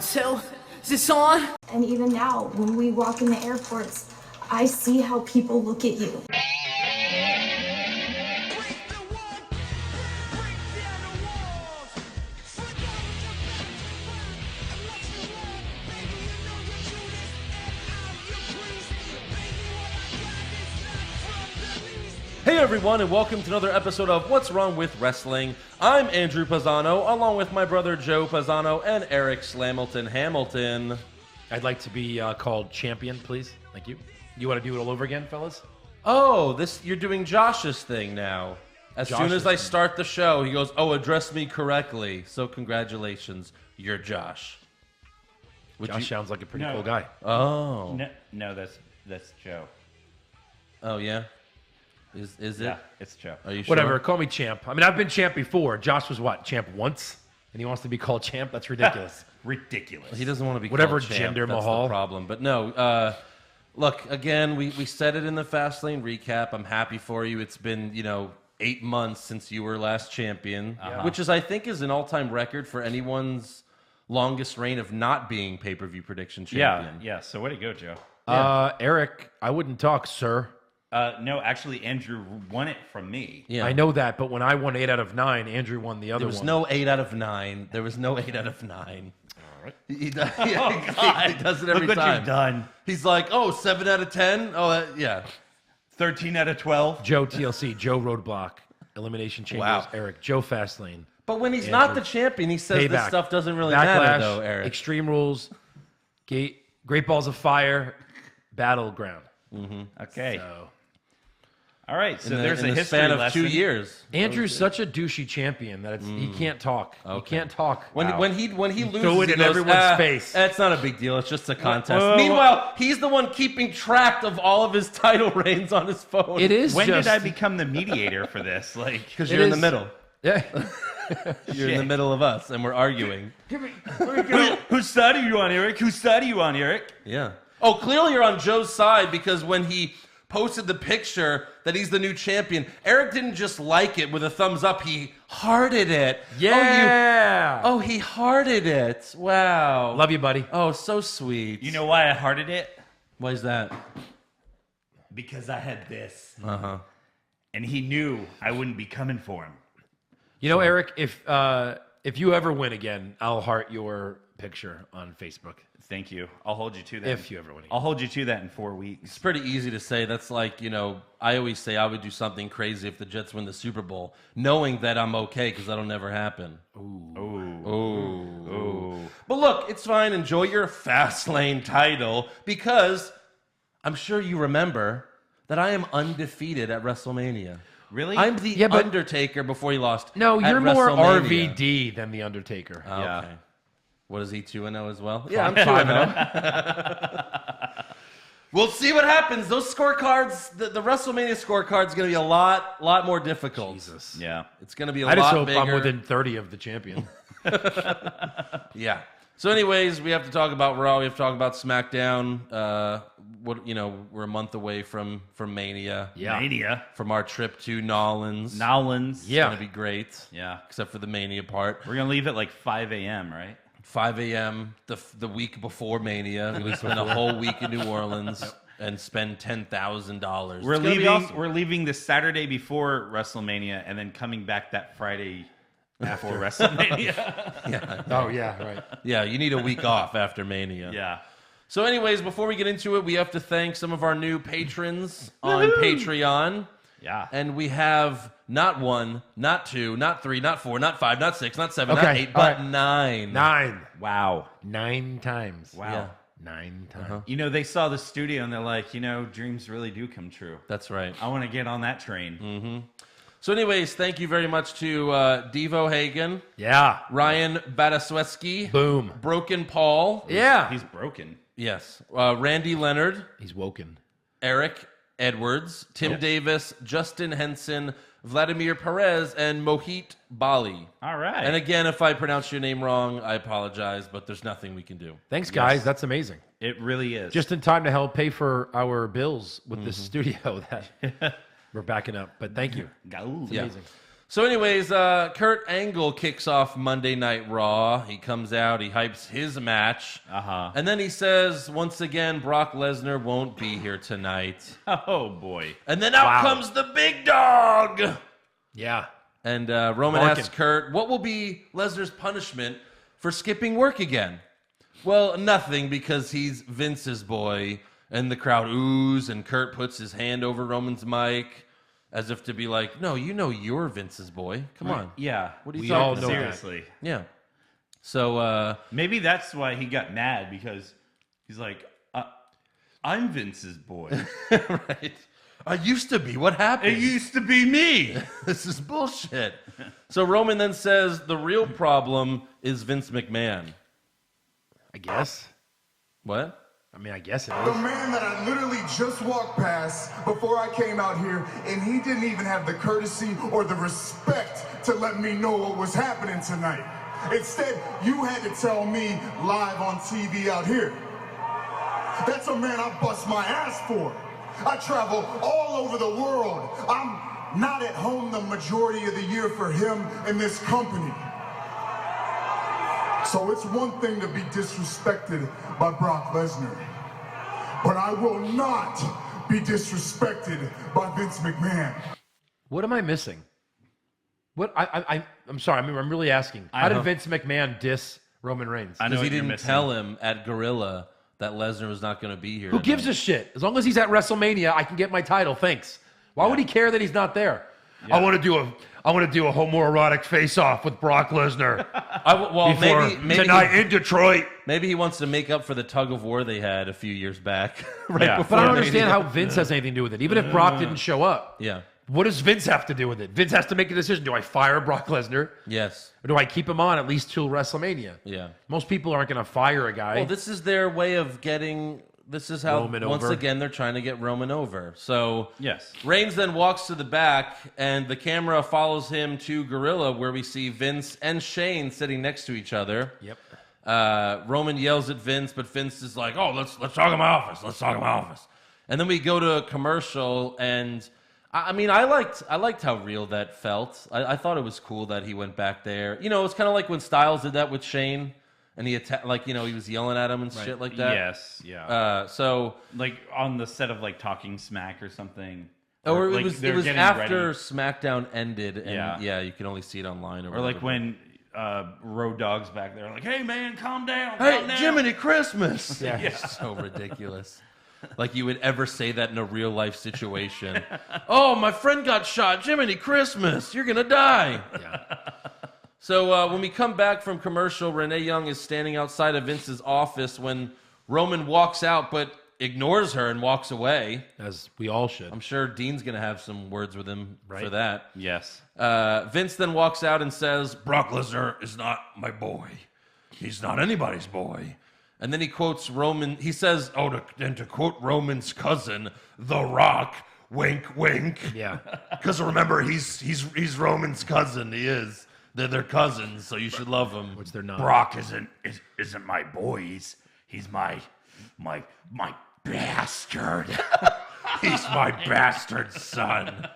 Round 2. Is this on? And even now, when we walk in the airports, I see how people look at you. Hey everyone, and welcome to another episode of What's Wrong with Wrestling. I'm Andrew Pisano, along with my brother Joe Pisano and Eric Slamilton Hamilton. I'd like to be called champion, please. Thank you. You want to do it all over again, fellas? Oh, you're doing Josh's thing now. As soon as I thing. start the show, he goes, "Oh, address me correctly." So congratulations, you're Josh. Josh sounds like a pretty cool guy. Oh. No, that's Joe. Oh yeah. Is it? Yeah, it's Joe. Are you sure? Whatever, call me champ. I mean, I've been champ before. Josh was what, champ once? And he wants to be called champ? That's ridiculous. Ridiculous. He doesn't want to be Whatever, called champ. Jinder That's Mahal. the problem. But no, look, again, we said it in the Fastlane recap. I'm happy for you. It's been, 8 months since you were last champion, which I think is an all-time record for anyone's longest reign of not being pay-per-view prediction champion. Yeah. So way to go, Joe. Eric, I wouldn't talk, sir. No, actually, Andrew won it from me. Yeah. I know that, but when I won 8 out of 9, Andrew won the other There was one. no 8 out of 9. There was no 8 out of 9. All right. He does, he does it every Look what time. you've done. He's like, 7 out of 10? Oh, yeah. 13 out of 12. Joe TLC, Joe Roadblock, Elimination Chambers, Wow. Eric, Joe Fastlane. But when he's not the champion, he says this Payback. stuff doesn't really Backlash, matter, though, Eric. Extreme Rules, Great Balls of Fire, Battleground. Okay. So. All right. So there's in a the history span of lesson. 2 years. Andrew's such a douchey champion that he can't talk. Okay. He can't talk. When he loses, throw it he in goes, everyone's face. It's not a big deal. It's just a contest. Whoa. Meanwhile, he's the one keeping track of all of his title reigns on his phone. It is When just... did I become the mediator for this? Like, because It you're in the is- middle. Yeah. You're in the middle of us, and we're arguing. whose side are you on, Eric? Whose side are you on, Eric? Yeah. Oh, clearly you're on Joe's side because when he posted the picture that he's the new champion, Eric didn't just like it with a thumbs up. He hearted it. Yeah. Oh, he hearted it. Wow. Love you, buddy. Oh, so sweet. You know why I hearted it? Why is that? Because I had this. Uh-huh. And he knew I wouldn't be coming for him. You know, Eric, if you ever win again, I'll heart your picture on Facebook. Thank you. I'll hold you to that. If you ever win again. I'll hold you to that in 4 weeks. It's pretty easy to say. That's like, I always say I would do something crazy if the Jets win the Super Bowl, knowing that I'm okay because that'll never happen. Ooh. But look, it's fine. Enjoy your Fastlane title because I'm sure you remember that I am undefeated at WrestleMania. Really? I'm the Undertaker before he lost. No, at you're more WrestleMania. RVD than The Undertaker. Oh, Yeah. okay. What is he, 2-0 as well? Yeah, I'm 2-0. We'll see what happens. Those scorecards, the WrestleMania scorecard's going to be a lot more difficult. Jesus. Yeah. It's going to be a I just lot hope bigger. I'm within 30 of the champion. Yeah. So anyways, we have to talk about Raw. We have to talk about SmackDown. We're a month away from Mania. Yeah. Mania. From our trip to Nolans. Nolans. It's Yeah. going to be great. Yeah. Except for the Mania part. We're going to leave at like 5 a.m., right? 5 a.m. the week before Mania. We're going to spend a whole week in New Orleans and spend $10,000. We're It's gonna be leaving. awesome. We're leaving the Saturday before WrestleMania, and then coming back that Friday after WrestleMania. Yeah. Oh, yeah, right. Yeah, you need a week off after Mania. Yeah. So anyways, before we get into it, we have to thank some of our new patrons on Patreon. Yeah. And we have not 1, not 2, not 3, not 4, not 5, not 6, not 7, not Okay, 8, all but right. 9. 9. Wow. 9 times. Wow. Yeah. 9 times. They saw the studio and they're like, dreams really do come true. That's right. I want to get on that train. Mm-hmm. So anyways, thank you very much to Devo Hagen, Yeah. Ryan Badasweski, Boom. Broken Paul, Yeah. He's broken. yes, Randy Leonard, He's woken. Eric Edwards, Tim Davis, Justin Henson, Vladimir Perez, and Mohit Bali. All right. And again, if I pronounce your name wrong, I apologize, but there's nothing we can do. Thanks, guys. That's amazing. It really is. Just in time to help pay for our bills with this studio that we're backing up. But thank you. Go. Yeah. Amazing. So anyways, Kurt Angle kicks off Monday Night Raw. He comes out, he hypes his match. And then he says, once again, Brock Lesnar won't be here tonight. Oh, boy. And then out comes the big dog. Yeah. And Roman asks Kurt, what will be Lesnar's punishment for skipping work again? Well, nothing, because he's Vince's boy. And the crowd oohs, and Kurt puts his hand over Roman's mic. As if to be like, no, you know you're Vince's boy. Come on. Yeah. What are you We talking all about? know Seriously. Yeah. So, Maybe that's why he got mad, because he's like, I'm Vince's boy. right. I used to be. What happened? It used to be me. This is bullshit. So Roman then says the real problem is Vince McMahon. I guess. What? I mean, I guess it The is. man that I literally just walked past before I came out here, and he didn't even have the courtesy or the respect to let me know what was happening tonight. Instead, you had to tell me live on TV out here. That's a man I bust my ass for. I travel all over the world. I'm not at home the majority of the year for him and this company. So it's one thing to be disrespected by Brock Lesnar, but I will not be disrespected by Vince McMahon. What am I missing? What I'm sorry. I'm really asking. How did Vince McMahon diss Roman Reigns? I know Because he what you're didn't missing. tell him at Gorilla that Lesnar was not going to be here. Who gives a shit? As long as he's at WrestleMania, I can get my title. Thanks. Why would he care that he's not there? Yeah. I want to do a homoerotic face-off with Brock Lesnar Well, before maybe tonight in Detroit. maybe he wants to make up for the tug of war they had a few years back. right Yeah. before But I don't Mania. understand how Vince has anything to do with it. Even if Brock didn't show up, Yeah. what does Vince have to do with it? Vince has to make a decision. Do I fire Brock Lesnar Yes. or do I keep him on at least till WrestleMania? Yeah. Most people aren't going to fire a guy. Well, this is their way of getting. This is how Roman once over. again they're trying to get Roman over. So Yes. Reigns then walks to the back, and the camera follows him to Gorilla, where we see Vince and Shane sitting next to each other. Yep. Roman yells at Vince, but Vince is like, "Oh, let's talk in my office. Let's talk in my office." And then we go to a commercial, and I mean, I liked how real that felt. I thought it was cool that he went back there. You know, it's kind of like when Styles did that with Shane, and he he was yelling at him and shit like that. Yes. Yeah. So like on the set of like Talking Smack or something. or like, it was they're getting after ready. SmackDown ended, and Yeah. you can only see it online or Or like whatever. when Road Dogg's back there, like, "Hey man, calm down, Hey, calm down." Jiminy Christmas! Yeah. It's so ridiculous. Like you would ever say that in a real life situation. Oh, my friend got shot. Jiminy Christmas, you're gonna die. Yeah. So when we come back from commercial, Renee Young is standing outside of Vince's office when Roman walks out, but ignores her and walks away. As we all should. I'm sure Dean's gonna have some words with him for Right. that. Yes. Vince then walks out and says, Brock Lesnar is not my boy. He's not anybody's boy. And then he quotes Roman. He says, to quote Roman's cousin, The Rock, wink, wink. Yeah. Because remember, he's Roman's cousin. He is. They're cousins, so you should love him. Which they're not. Brock isn't my boy. He's my bastard. He's my bastard son.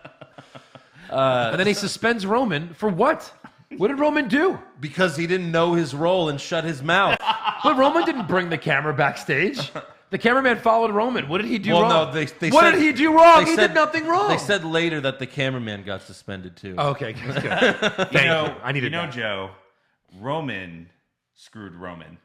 And then he suspends Roman for what? What did Roman do? Because he didn't know his role and shut his mouth. But Roman didn't bring the camera backstage. The cameraman followed Roman. What did he do Well, wrong? no, they what said- did he do wrong? they He said- did nothing wrong. They said later that the cameraman got suspended too. Oh, okay, good. Thank you. I needed that. Joe, Roman screwed Roman.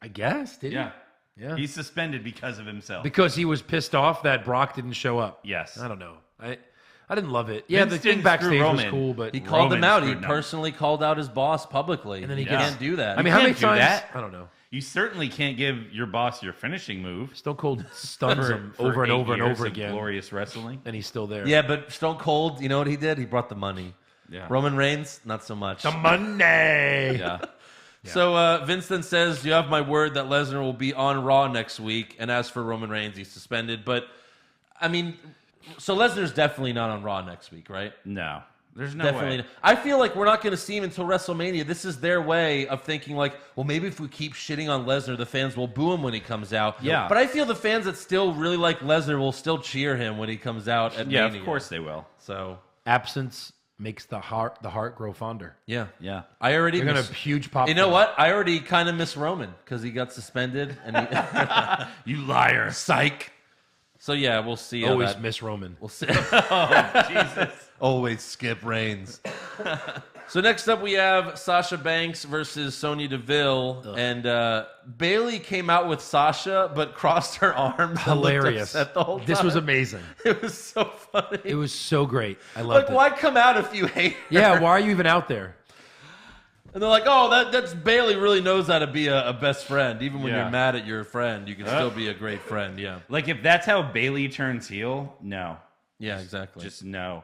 I guess, did he? Yeah. Yeah. He's suspended because of himself. Because he was pissed off that Brock didn't show up. Yes. I don't know. I didn't love it. Yeah, Vince the thing didn't screw backstage was Roman. cool, but He called him Roman out. He screwed him. personally called out his boss publicly. And then he you gets- can't do that. I mean, how many can't do times? that. I don't know. You certainly can't give your boss your finishing move. Stone Cold stuns him for over and 8 over and years over of again, Glorious wrestling. and he's still there. yeah, but Stone Cold, you know what he did? He brought the money. Yeah. Roman Reigns, not so much. The Monday. Yeah. So Vince then says, you have my word that Lesnar will be on Raw next week. And as for Roman Reigns, he's suspended. But, I mean, so Lesnar's definitely not on Raw next week, right? No. There's no Definitely way. not. I feel like we're not going to see him until WrestleMania. This is their way of thinking like, well, maybe if we keep shitting on Lesnar, the fans will boo him when he comes out. Yeah. But I feel the fans that still really like Lesnar will still cheer him when he comes out at Yeah, Mania. of course they will. So, Absence makes the heart grow fonder. Yeah. Yeah. I already They're gonna have huge pop. You know what? I already kind of miss Roman because he got suspended and he You liar. psych. So yeah, we'll see. how Always that- miss Roman. We'll see. Jesus. Always skip Reigns. So next up we have Sasha Banks versus Sonya Deville, and Bailey came out with Sasha but crossed her arms. and looked Hilarious. upset the whole time. This was amazing. It was so funny. It was so great. I loved like, it. why come out if you hate her? Yeah, why are you even out there? And they're like, oh, that's Bailey really knows how to be a best friend. Even when Yeah. you're mad at your friend, you can still be a great friend. Yeah. Like, if that's how Bailey turns heel, no. Yeah, exactly. Just no.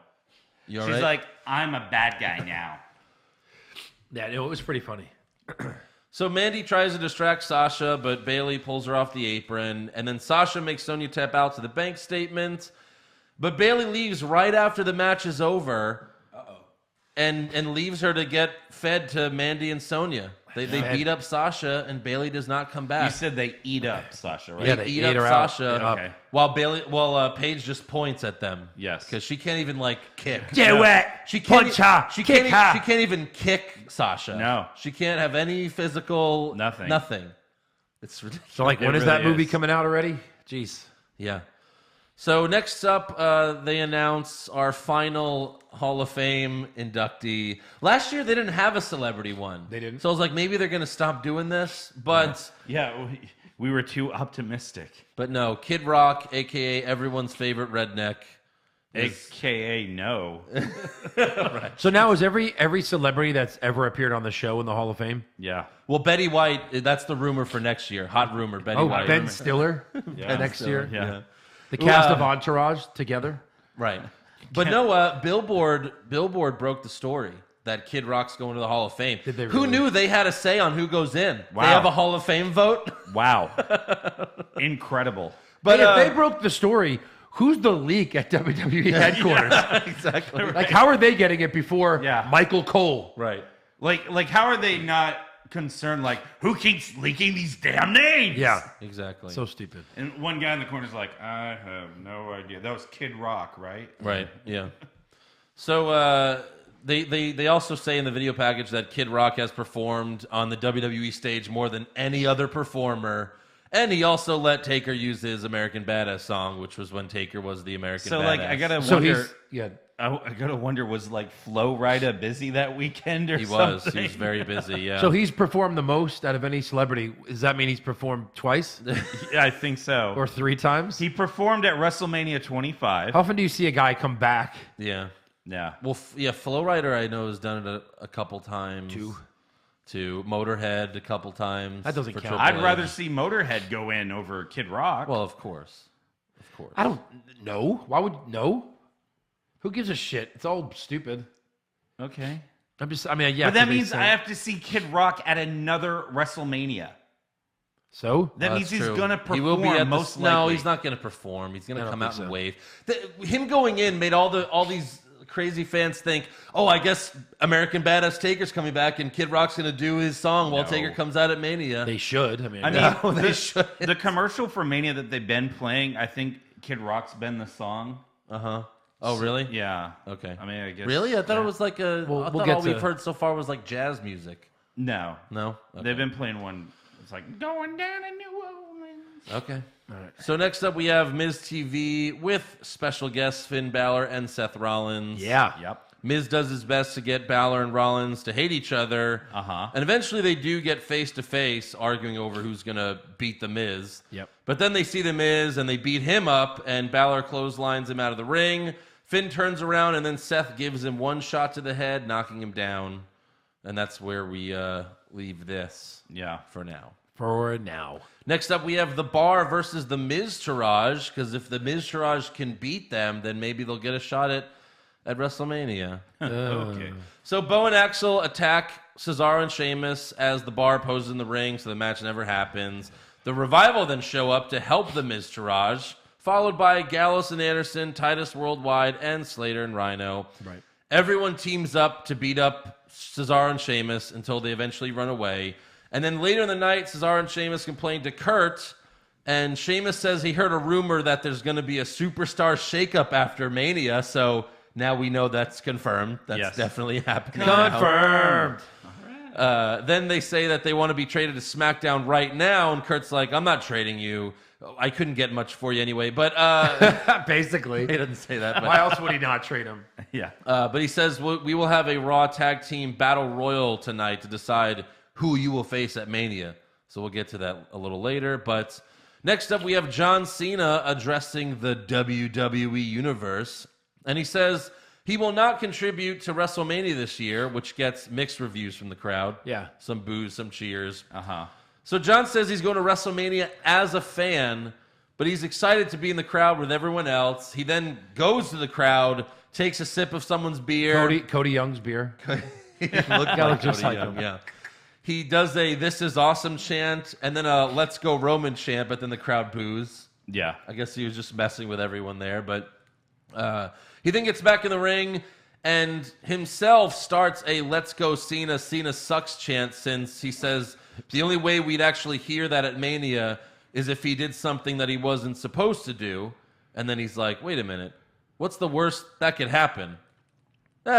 You all She's right? like, I'm a bad guy now. Yeah, no, it was pretty funny. So Mandy tries to distract Sasha, but Bailey pulls her off the apron. And then Sasha makes Sonya tap out to the bank statement. But Bailey leaves right after the match is over. And leaves her to get fed to Mandy and Sonya. They beat up Sasha, and Bailey does not come You back. said they eat up Sasha, right? Yeah, They they eat ate up her out. Sasha. Yeah. Okay. While Paige just points at them. Yes. Because she can't even kick. Do it. She can't. Punch her. She Kick can't. her. She can't even kick Sasha. No. She can't have any physical. Nothing. Nothing. It's ridiculous. So, like, when It is that really movie is. coming out already? Jeez. Yeah. So next up, they announce our final Hall of Fame inductee. Last year they didn't have a celebrity one. They didn't? So I was like, maybe they're going to stop doing this, but Yeah, we were too optimistic. but no. Kid Rock, aka everyone's favorite redneck. AKA no. So now is every celebrity that's ever appeared on the show in the Hall of Fame? Yeah. Well, Betty White. That's the rumor for next year. Hot rumor. Betty Oh, White. Ben Stiller Yeah. next year. Yeah. The cast of Entourage together. Right. But no, Billboard broke the story that Kid Rock's going to the Hall of Fame. Did they Who really? knew they had a say on who goes in? Wow. They have a Hall of Fame vote. Wow. Incredible. But Hey, if they broke the story, who's the leak at WWE headquarters? exactly. Like, how are they getting it before Yeah. Michael Cole? Right. Like, how are they not concerned? Like, Who keeps leaking these damn names? Yeah. Exactly. So stupid. and one guy in the corner's like, I have no idea. That was Kid Rock, right? Right. Yeah. So they also say in the video package that Kid Rock has performed on the WWE stage more than any other performer, and he also let Taker use his American Badass song, which was when Taker was the American So, Badass. like, I gotta So wonder. he's yeah. I gotta wonder, was like Flo Rida busy that weekend or He something? was very busy. Yeah. So he's performed the most out of any celebrity. Does that mean he's performed twice Yeah, I think so. or 3 times? He performed at WrestleMania 25. How often do you see a guy come back? yeah. Yeah. Well, Flow Rider I know has done it a couple times. Two. Motorhead a couple times. That doesn't for count. Triple I'd H. rather see Motorhead go in over Kid Rock. Well, of course. I don't know. Why would no? Who gives a shit? It's all stupid. okay. I'm just. I mean, yeah. But that 'cause they means say- I have to see Kid Rock at another WrestleMania. So That means That's he's true. going to perform He will be at most the, No, likely. he's not going to perform. He's going I to don't come out think and so. wave. Him going in made all these crazy fans think, oh, I guess American Badass Taker's coming back and Kid Rock's going to do his song while No. Taker comes out at Mania. they should. I mean, I mean, No, they should. the commercial for Mania that they've been playing, I think Kid Rock's been the song. Uh-huh. Oh, really? Yeah. Okay. I mean, I guess. Really? I thought it was like a. We'll I thought get all we've to- heard so far was like jazz music. No. No? Okay. They've been playing one. It's like, going down in New Orleans. Okay. All right. So next up we have Miz TV with special guests Finn Balor and Seth Rollins. yeah. Yep. Miz does his best to get Balor and Rollins to hate each other. Uh-huh. And eventually they do get face-to-face, arguing over who's going to beat the Miz. Yep. But then they see the Miz, and they beat him up, and Balor clotheslines him out of the ring. Finn turns around, and then Seth gives him one shot to the head, knocking him down. And that's where we leave this Yeah. for now. For now. Next up, we have The Bar versus the Miz Tirage, because if the Miz Tirage can beat them, then maybe they'll get a shot at WrestleMania. Okay. So Bo and Axel attack Cesaro and Sheamus as the Bar poses in the ring, so the match never happens. The Revival then show up to help the Miz Tirage, followed by Gallows and Anderson, Titus Worldwide, and Slater and Rhino. Right. Everyone teams up to beat up Cesaro and Sheamus until they eventually run away. And then later in the night, Cesaro and Sheamus complain to Kurt, and Sheamus says he heard a rumor that there's going to be a superstar shakeup after Mania, so now we know that's confirmed. That's definitely happening. Confirmed. Then they say that they want to be traded to SmackDown right now, and Kurt's like, I'm not trading you. I couldn't get much for you anyway. But basically. he doesn't say that. But, Why else would he not trade him? Yeah. but he says, we will have a Raw Tag Team Battle Royal tonight to decide who you will face at Mania. So we'll get to that a little later. But next up, we have John Cena addressing the WWE Universe. And he says he will not contribute to WrestleMania this year, which gets mixed reviews from the crowd. Yeah. Some boos, some cheers. Uh-huh. So John says he's going to WrestleMania as a fan, but he's excited to be in the crowd with everyone else. He then goes to the crowd, takes a sip of someone's beer. Cody Young's beer. Look just like him. Yeah. He does a "This is awesome" chant, and then a "Let's go Roman" chant, but then the crowd boos. Yeah. I guess he was just messing with everyone there, but he then gets back in the ring and himself starts a "Let's go Cena, Cena sucks" chant, since he says the only way we'd actually hear that at Mania is if he did something that he wasn't supposed to do. And then he's like, wait a minute, what's the worst that could happen?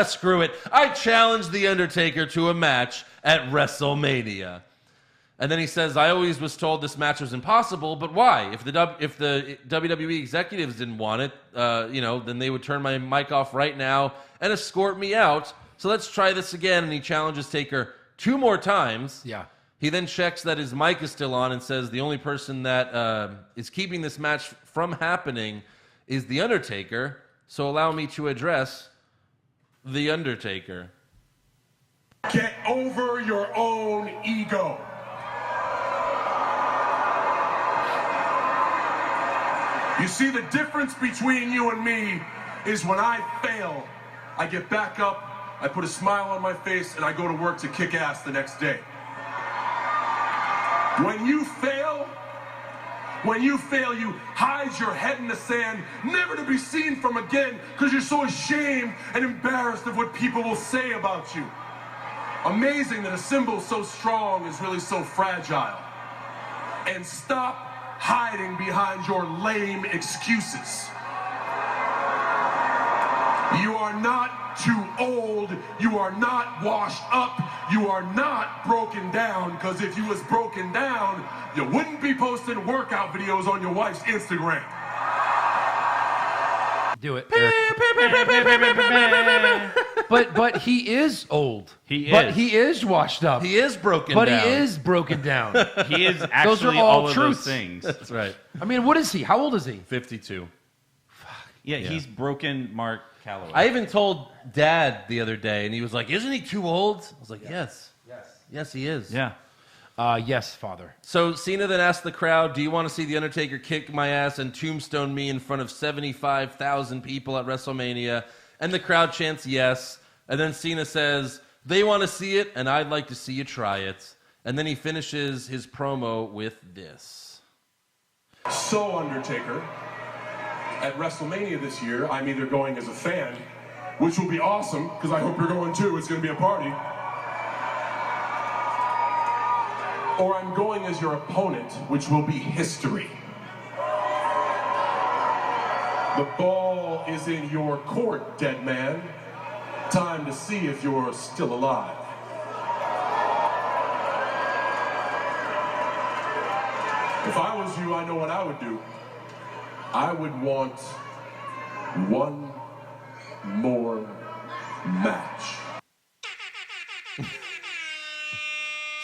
Screw it. I challenge The Undertaker to a match at WrestleMania. And then he says, I always was told this match was impossible, but why? If the WWE executives didn't want it, then they would turn my mic off right now and escort me out. So let's try this again. And he challenges Taker 2 more times. Yeah. He then checks that his mic is still on and says the only person that is keeping this match from happening is The Undertaker. So allow me to address The Undertaker. Get over your own ego. You see, the difference between you and me is when I fail, I get back up, I put a smile on my face, and I go to work to kick ass the next day. When you fail, you hide your head in the sand, never to be seen from again, because you're so ashamed and embarrassed of what people will say about you. Amazing that a symbol so strong is really so fragile. And stop hiding behind your lame excuses. You are not too old, you are not washed up, you are not broken down, because if you was broken down, you wouldn't be posting workout videos on your wife's Instagram. Do it, but he is old. But he is washed up. He is broken but down. He is broken down. He is Those actually are all all of truths. those things. That's right. I mean, what is he? How old is he? 52. Yeah, he's broken Mark Calloway. I even told Dad the other day, and he was like, isn't he too old? I was like, yes. Yes, he is. Yeah. Yes, Father. So Cena then asked the crowd, do you want to see The Undertaker kick my ass and tombstone me in front of 75,000 people at WrestleMania? And the crowd chants yes. And then Cena says, they want to see it, and I'd like to see you try it. And then he finishes his promo with this. So, Undertaker, at WrestleMania this year, I'm either going as a fan, which will be awesome, because I hope you're going too, it's going to be a party, or I'm going as your opponent, which will be history. The ball is in your court, dead man. Time to see if you're still alive. If I was you, I know what I would do. I would want one more match.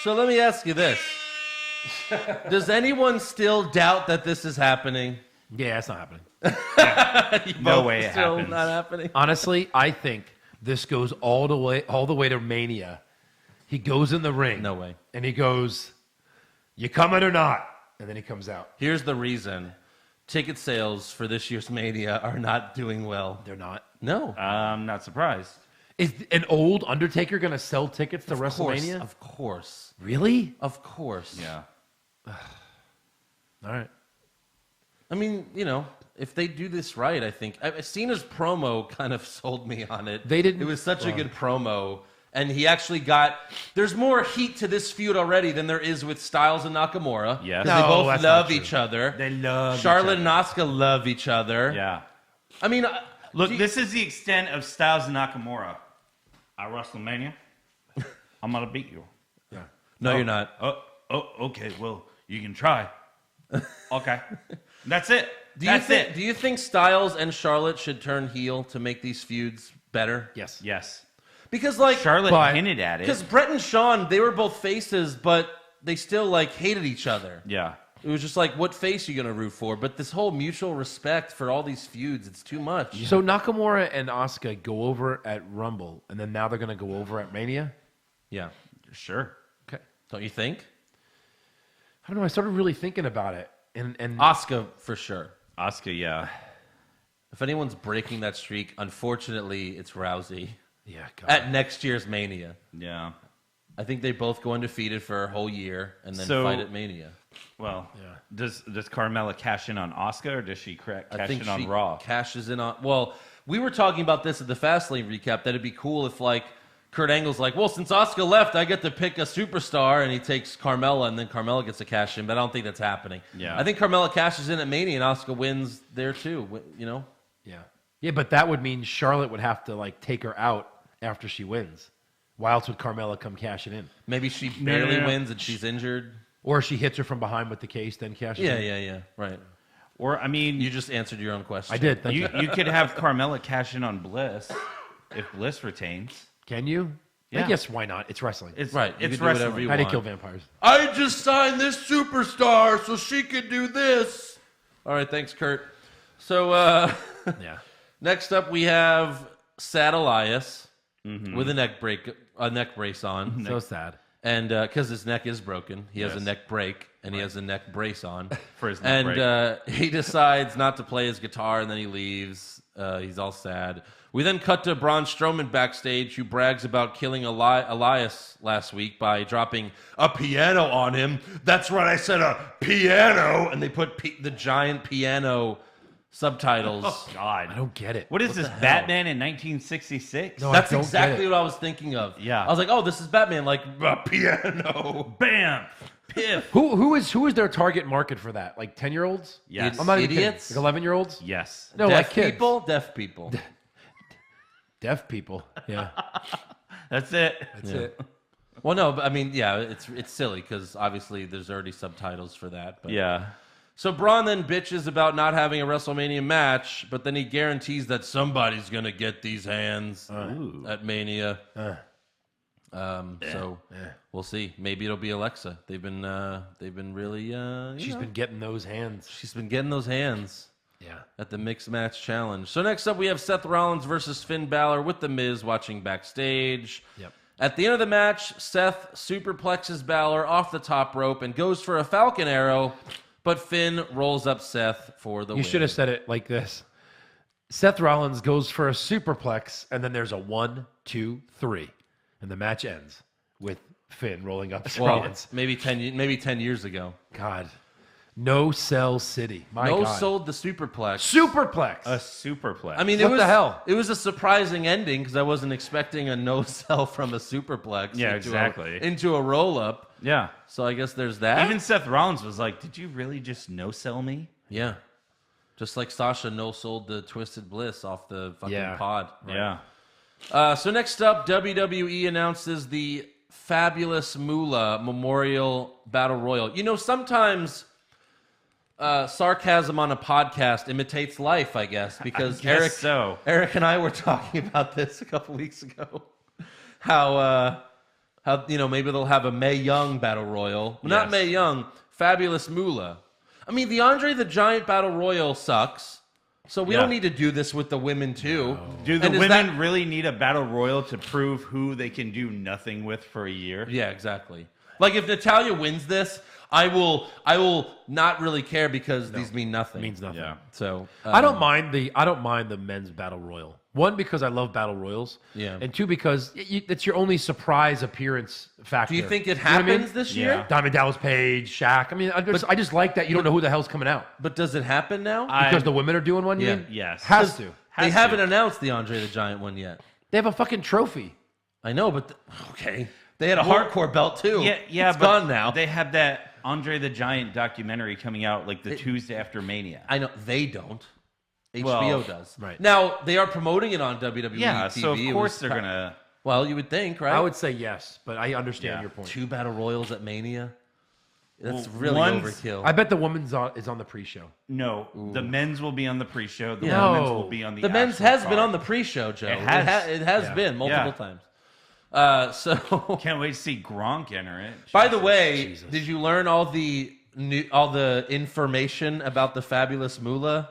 So let me ask you this. Does anyone still doubt that this is happening? Yeah, it's not happening. No way it Still happens. not happening? Honestly, I think this goes all the way to Mania. He goes in the ring. No way. And he goes, you coming or not? And then he comes out. Here's the reason. Ticket sales for this year's Mania are not doing well. They're not. No. I'm not surprised. Is an old Undertaker going to sell tickets to WrestleMania? Of course. Really? Of course. Yeah. All right. I mean, if they do this right, I think. Cena's promo kind of sold me on it. They didn't- It was such a good promo. And he actually there's more heat to this feud already than there is with Styles and Nakamura. Yes. Because they No, both that's love not true. each other. They love Charlotte each and Asuka love each other. Yeah. I mean, Look, this is the extent of Styles and Nakamura. At WrestleMania, I'm going to beat you. Yeah. No, you're not. Okay. Well, you can try. Okay. That's it. Do you think Styles and Charlotte should turn heel to make these feuds better? Yes. Yes. Because like Charlotte hinted at it. Because Brett and Shawn, they were both faces, but they still like hated each other. Yeah. It was just like, what face are you gonna root for? But this whole mutual respect for all these feuds, it's too much. So Nakamura and Asuka go over at Rumble, and then now they're going to go over at Mania? Yeah. Sure. Okay. Don't you think? I don't know. I started really thinking about it. And Asuka for sure. Asuka, yeah. If anyone's breaking that streak, unfortunately, it's Rousey. yeah, God. At next year's Mania. Yeah. I think they both go undefeated for a whole year and then So- fight at Mania. Well, does Carmella cash in on Asuka, or does she cash in on she Raw? cashes in on. Well, we were talking about this at the Fastlane recap. That it'd be cool if like Kurt Angle's like, well, since Asuka left, I get to pick a superstar, and he takes Carmella, and then Carmella gets to cash in. But I don't think that's happening. Yeah. I think Carmella cashes in at Mania, and Asuka wins there too. You know. Yeah, but that would mean Charlotte would have to like take her out after she wins. Why else would Carmella come cashing in? Maybe she barely wins and she's injured. Or she hits her from behind with the case, then cashes in. Yeah. Right. Or, I mean, You just answered your own question. I did. Thank you. you could have Carmella cash in on Bliss if Bliss retains. Can you? Yeah. I guess why not? It's wrestling. It's Right. You It's can do whatever wrestling. you How do you want. kill vampires? I just signed this superstar so she could do this. All right, thanks, Kurt. So Yeah. next up, we have Sad Elias with a neck brace on, So sad. and because his neck is broken, he has a neck break and he has a neck brace on For his neck and he decides not to play his guitar, and then he leaves. He's all sad. We then cut to Braun Strowman backstage, who brags about killing Elias last week by dropping a piano on him. That's right, I said a piano, and they put the giant piano subtitles. God. I don't get it. What is this, Batman in 1966? No, That's I don't exactly get it. what I was thinking of. Yeah. I was like, oh, this is Batman, like a piano. Bam! Piff! Who is their target market for that? Like 10-year-olds? Yes. I'm not even kidding. Idiots? Like 11-year-olds? Yes. No, Deaf like kids. people, deaf people. Deaf people. Yeah. That's it. That's it. Well, no, but I mean, yeah, it's silly because obviously there's already subtitles for that. But. Yeah. So Braun then bitches about not having a WrestleMania match, but then he guarantees that somebody's gonna get these hands at Mania. So we'll see. Maybe it'll be Alexa. They've been really. She's been getting those hands. She's been getting those hands. Yeah. At the Mixed Match Challenge. So next up, we have Seth Rollins versus Finn Balor with The Miz watching backstage. Yep. At the end of the match, Seth superplexes Balor off the top rope and goes for a Falcon Arrow, but Finn rolls up Seth for the win. You should have said it like this. Seth Rollins goes for a superplex, and then there's a 1, 2, 3. And the match ends with Finn rolling up Rollins. Maybe 10 years ago. God. No Cell City. My No God. sold the superplex. Superplex. A superplex. I mean, What the hell? It was a surprising ending because I wasn't expecting a no sell from a superplex. Yeah, into exactly. into a roll up. yeah. So I guess there's that. Even Seth Rollins was like, did you really just no-sell me? Yeah. Just like Sasha no sold the Twisted Bliss off the fucking Yeah. pod. Yeah. So next up, WWE announces the Fabulous Moolah Memorial Battle Royal. You know, sometimes sarcasm on a podcast imitates life, I guess, because Eric and I were talking about this a couple weeks ago. How maybe they'll have a Mae Young Battle Royal. Well, not Yes. Mae Young, Fabulous Moolah. I mean, the Andre the Giant Battle Royal sucks, so we Yeah. don't need to do this with the women too. Do the And is women that- really need a battle royal to prove who they can do nothing with for a year? Yeah, exactly. Like if Natalya wins this, I will not really care because these mean nothing. means nothing. Yeah. So I don't mind the men's battle royal. One, because I love battle royals. Yeah. And two, because it's your only surprise appearance factor. Do you think it know what I mean? happens this year? Yeah. Diamond Dallas Page, Shaq. I mean, I just like that you don't know who the hell's coming out But does it happen now? because the women are doing one. You Yeah. mean? Yes. Has to. They haven't announced the Andre the Giant one yet. They have a fucking trophy. I know, but okay. They had a hardcore belt too. Yeah, it's but gone now. They have that Andre the Giant documentary coming out like the Tuesday after Mania. I know they don't. HBO does. right. Now, they are promoting it on WWE Yeah, TV. so of It course was they're gonna. Well, you would think, right? I would say yes, but I understand Yeah. your point. 2 battle royals at Mania. That's Well, really one's- overkill. I bet the woman's is on the pre-show. No, the men's will be on the pre-show. The Yeah. women's No. will be on the. The men's actual has been card. on the pre-show, Joe. It has. It has Yeah. been multiple Yeah. times. So, Can't wait to see Gronk enter it. by the way, Jesus. did you learn all the information about the fabulous Moolah?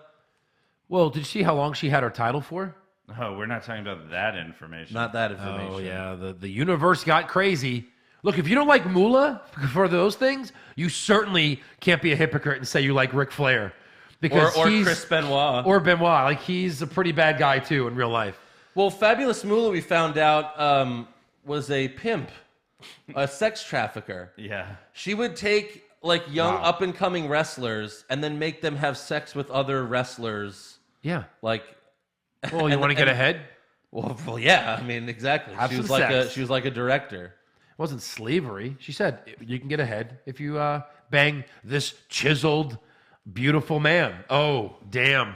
Well, did you see how long she had her title for? Oh, we're not talking about that information. Not that information. Oh, yeah. The universe got crazy. Look, if you don't like Moolah for those things, you certainly can't be a hypocrite and say you like Ric Flair. Because Or he's, Chris Benoit. Or Benoit. Like, he's a pretty bad guy, too, in real life. Well, Fabulous Moolah, we found out, was a pimp, a sex trafficker. Yeah. She would take like young Wow. up and coming wrestlers and then make them have sex with other wrestlers. Yeah. Like, Well, you want to get ahead? well, yeah. I mean, exactly. Have She was some like sex. she was like a director. It wasn't slavery. She said you can get ahead if you bang this chiseled, beautiful man. Oh, damn.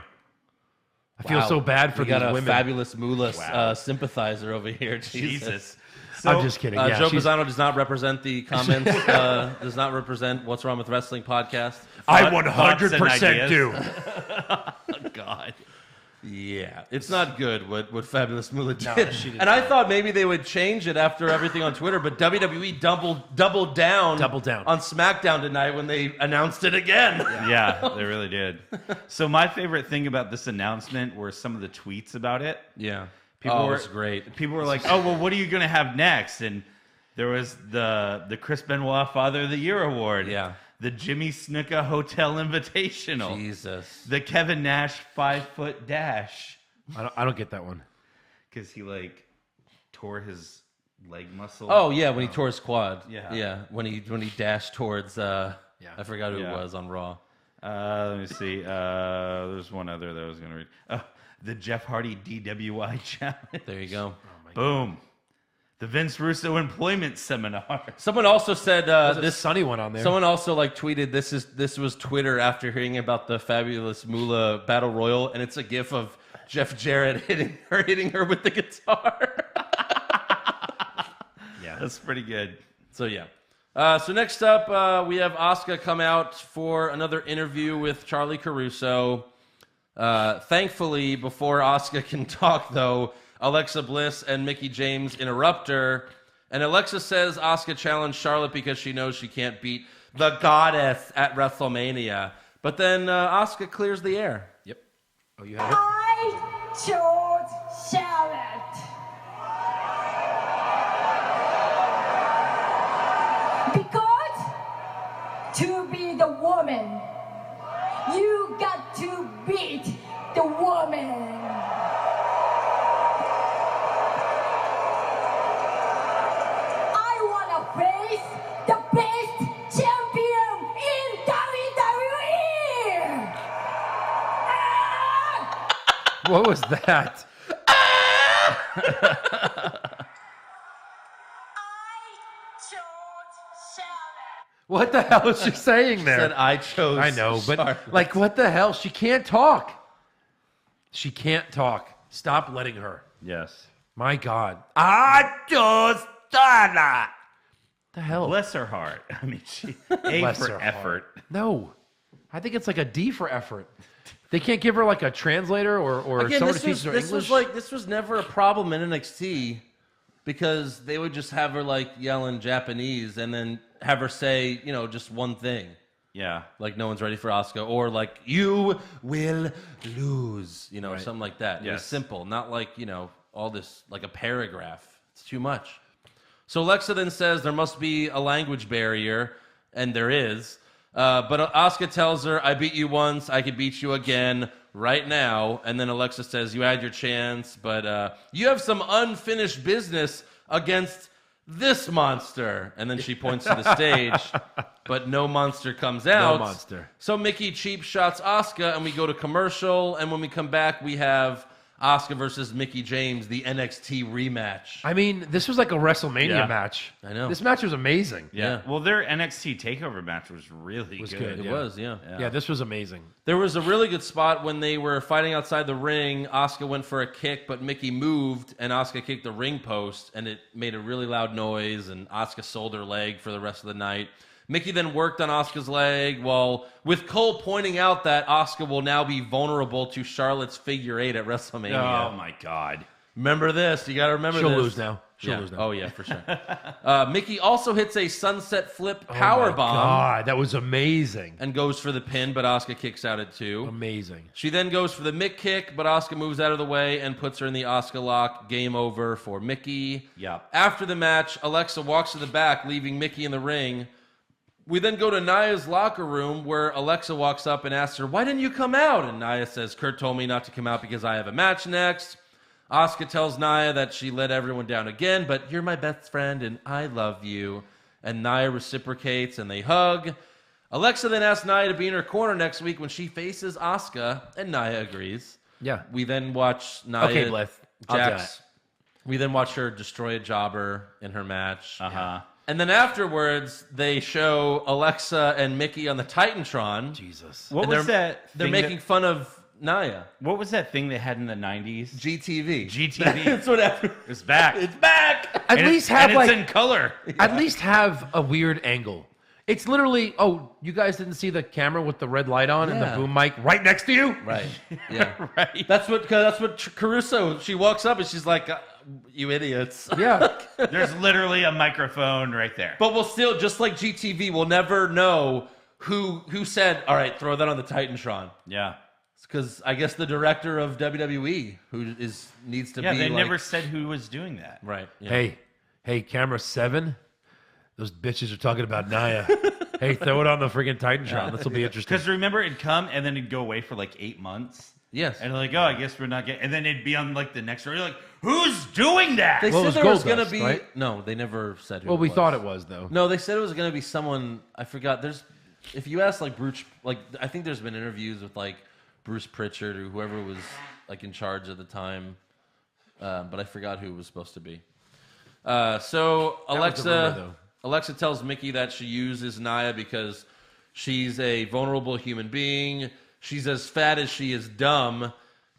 I feel Wow. so bad for we these got a women. Fabulous Moolah sympathizer over here. Jesus. I'm just kidding. Yeah, Joe she's- Pisano does not represent the comments. Does not represent What's Wrong with Wrestling podcast. I Thoughts and 100% ideas? do. God. Yeah, it's not good what Fabulous Moolah did. No, she did and I thought maybe they would change it after everything on Twitter, but WWE doubled down on SmackDown tonight when they announced it again. Yeah, they really did. So my favorite thing about this announcement were some of the tweets about it. Yeah. People were it's great. People were like, "Oh, well, what are you going to have next?" And there was the Chris Benoit Father of the Year award. Yeah. The Jimmy Snuka Hotel Invitational. Jesus. The Kevin Nash 5-foot dash. I don't get that one. Because he like tore his leg muscle. Oh yeah, when he tore his quad. Yeah. Yeah. When he dashed towards I forgot who Yeah. it was on Raw. Let me see. There's one other that I was going to read. Oh, the Jeff Hardy DWI challenge. There you go. Boom. The Vince Russo employment seminar. Someone also said This sunny one on there. Someone also like tweeted this was Twitter after hearing about the Fabulous Moolah Battle Royal, and it's a gif of Jeff Jarrett hitting her with the guitar. Yeah, that's pretty good. So yeah. So next up, we have Asuka come out for another interview with Charlie Caruso. Thankfully, before Asuka can talk, though, Alexa Bliss and Mickie James interrupt her. And Alexa says Asuka challenged Charlotte because she knows she can't beat the goddess at WrestleMania. But then Asuka clears the air. Yep. Oh, you have it? I chose Charlotte. Because to be the woman, you got to beat the woman. I want to face the best champion in WWE. What was that? What the hell is she saying there? Said I chose. I know, but Charlotte. like, what the hell? She can't talk. She can't talk. Stop letting her. Yes. My God. I chose Charlotte. The hell? Bless her heart. I mean, she A Bless for her effort. heart. No. I think it's like a D for effort. They can't give her like a translator or Again, someone this to teach was, her this English. was like this was never a problem in NXT because they would just have her like yell in Japanese and then have her say, you know, just one thing. Yeah. Like no one's ready for Asuka, or like you will lose, you know, Right. something like that. It was Yes. simple, not like, you know, all this like a paragraph. It's too much. So Alexa then says there must be a language barrier, and there is. But Asuka tells her, "I beat you once, I could beat you again right now." And then Alexa says, "You had your chance, but you have some unfinished business against this monster." And then she points to the stage, but no monster comes out. No monster. So Mickie cheap shots Asuka, and we go to commercial. And when we come back, we have Asuka versus Mickie James, the NXT rematch. I mean, this was like a WrestleMania Yeah. match. I know. This match was amazing. Yeah. Well, their NXT Takeover match was really Was good. good, It yeah. was, yeah. Yeah, this was amazing. There was a really good spot when they were fighting outside the ring. Asuka went for a kick, but Mickie moved, and Asuka kicked the ring post, and it made a really loud noise, and Asuka sold her leg for the rest of the night. Mickie then worked on Asuka's leg, with Cole pointing out that Asuka will now be vulnerable to Charlotte's figure 8 at WrestleMania. Oh my God! Remember this. You got to remember She'll this. lose now. She'll Yeah. lose now. Oh, yeah, for sure. Mickie also hits a sunset flip Oh power my bomb God, that was amazing. and goes for the pin, but Asuka kicks out at 2. Amazing. She then goes for the Mick kick, but Asuka moves out of the way and puts her in the Asuka lock. Game over for Mickie. Yep. After the match, Alexa walks to the back, leaving Mickie in the ring. We then go to Nia's locker room where Alexa walks up and asks her, "Why didn't you come out?" And Nia says, "Kurt told me not to come out because I have a match next." Asuka tells Nia that she let everyone down again, but you're my best friend and I love you. And Nia reciprocates and they hug. Alexa then asks Nia to be in her corner next week when she faces Asuka, and Nia agrees. Yeah. We then watch Nia. Okay, Blith. I'll do Jax. We then watch her destroy a jobber in her match. Uh-huh. And then afterwards, they show Alexa and Mickie on the Titantron. Jesus. What And was that? They're thing making fun of Nia. What was that thing they had in the '90s? GTV. GTV. That's what happened. It's back. It's back. At And least it's, have and like it's in color. at least have a weird angle. It's literally, oh, you guys didn't see the camera with the red light on and Yeah. the boom mic right next to you? Right. Yeah. Right. That's what Caruso. She walks up and she's like, "You idiots." Yeah. There's literally a microphone right there. But we'll still, just like GTV, we'll never know who said, "All right, throw that on the Titantron." Yeah. Because I guess the director of WWE, who needs to Yeah, be. they like, never said who was doing that. Right. Yeah. Hey, camera 7. Those bitches are talking about Nia. Hey, throw it on the friggin' Titantron. This will be interesting. Because remember, it'd come and then it'd go away for like 8 months. Yes. And like, oh, I guess we're not getting. And then it'd be on like the next row. You're like, who's doing that? They Well, it said was there was going to Goldust, be. right? No, they never said who. Well, it we was. thought it was, though. No, they said it was going to be someone. I forgot. If you ask like Bruce, like I think there's been interviews with like Bruce Pritchard or whoever was like in charge at the time, but I forgot who it was supposed to be. So was the rumor, though. Alexa tells Mickie that she uses Nia because she's a vulnerable human being. She's as fat as she is dumb,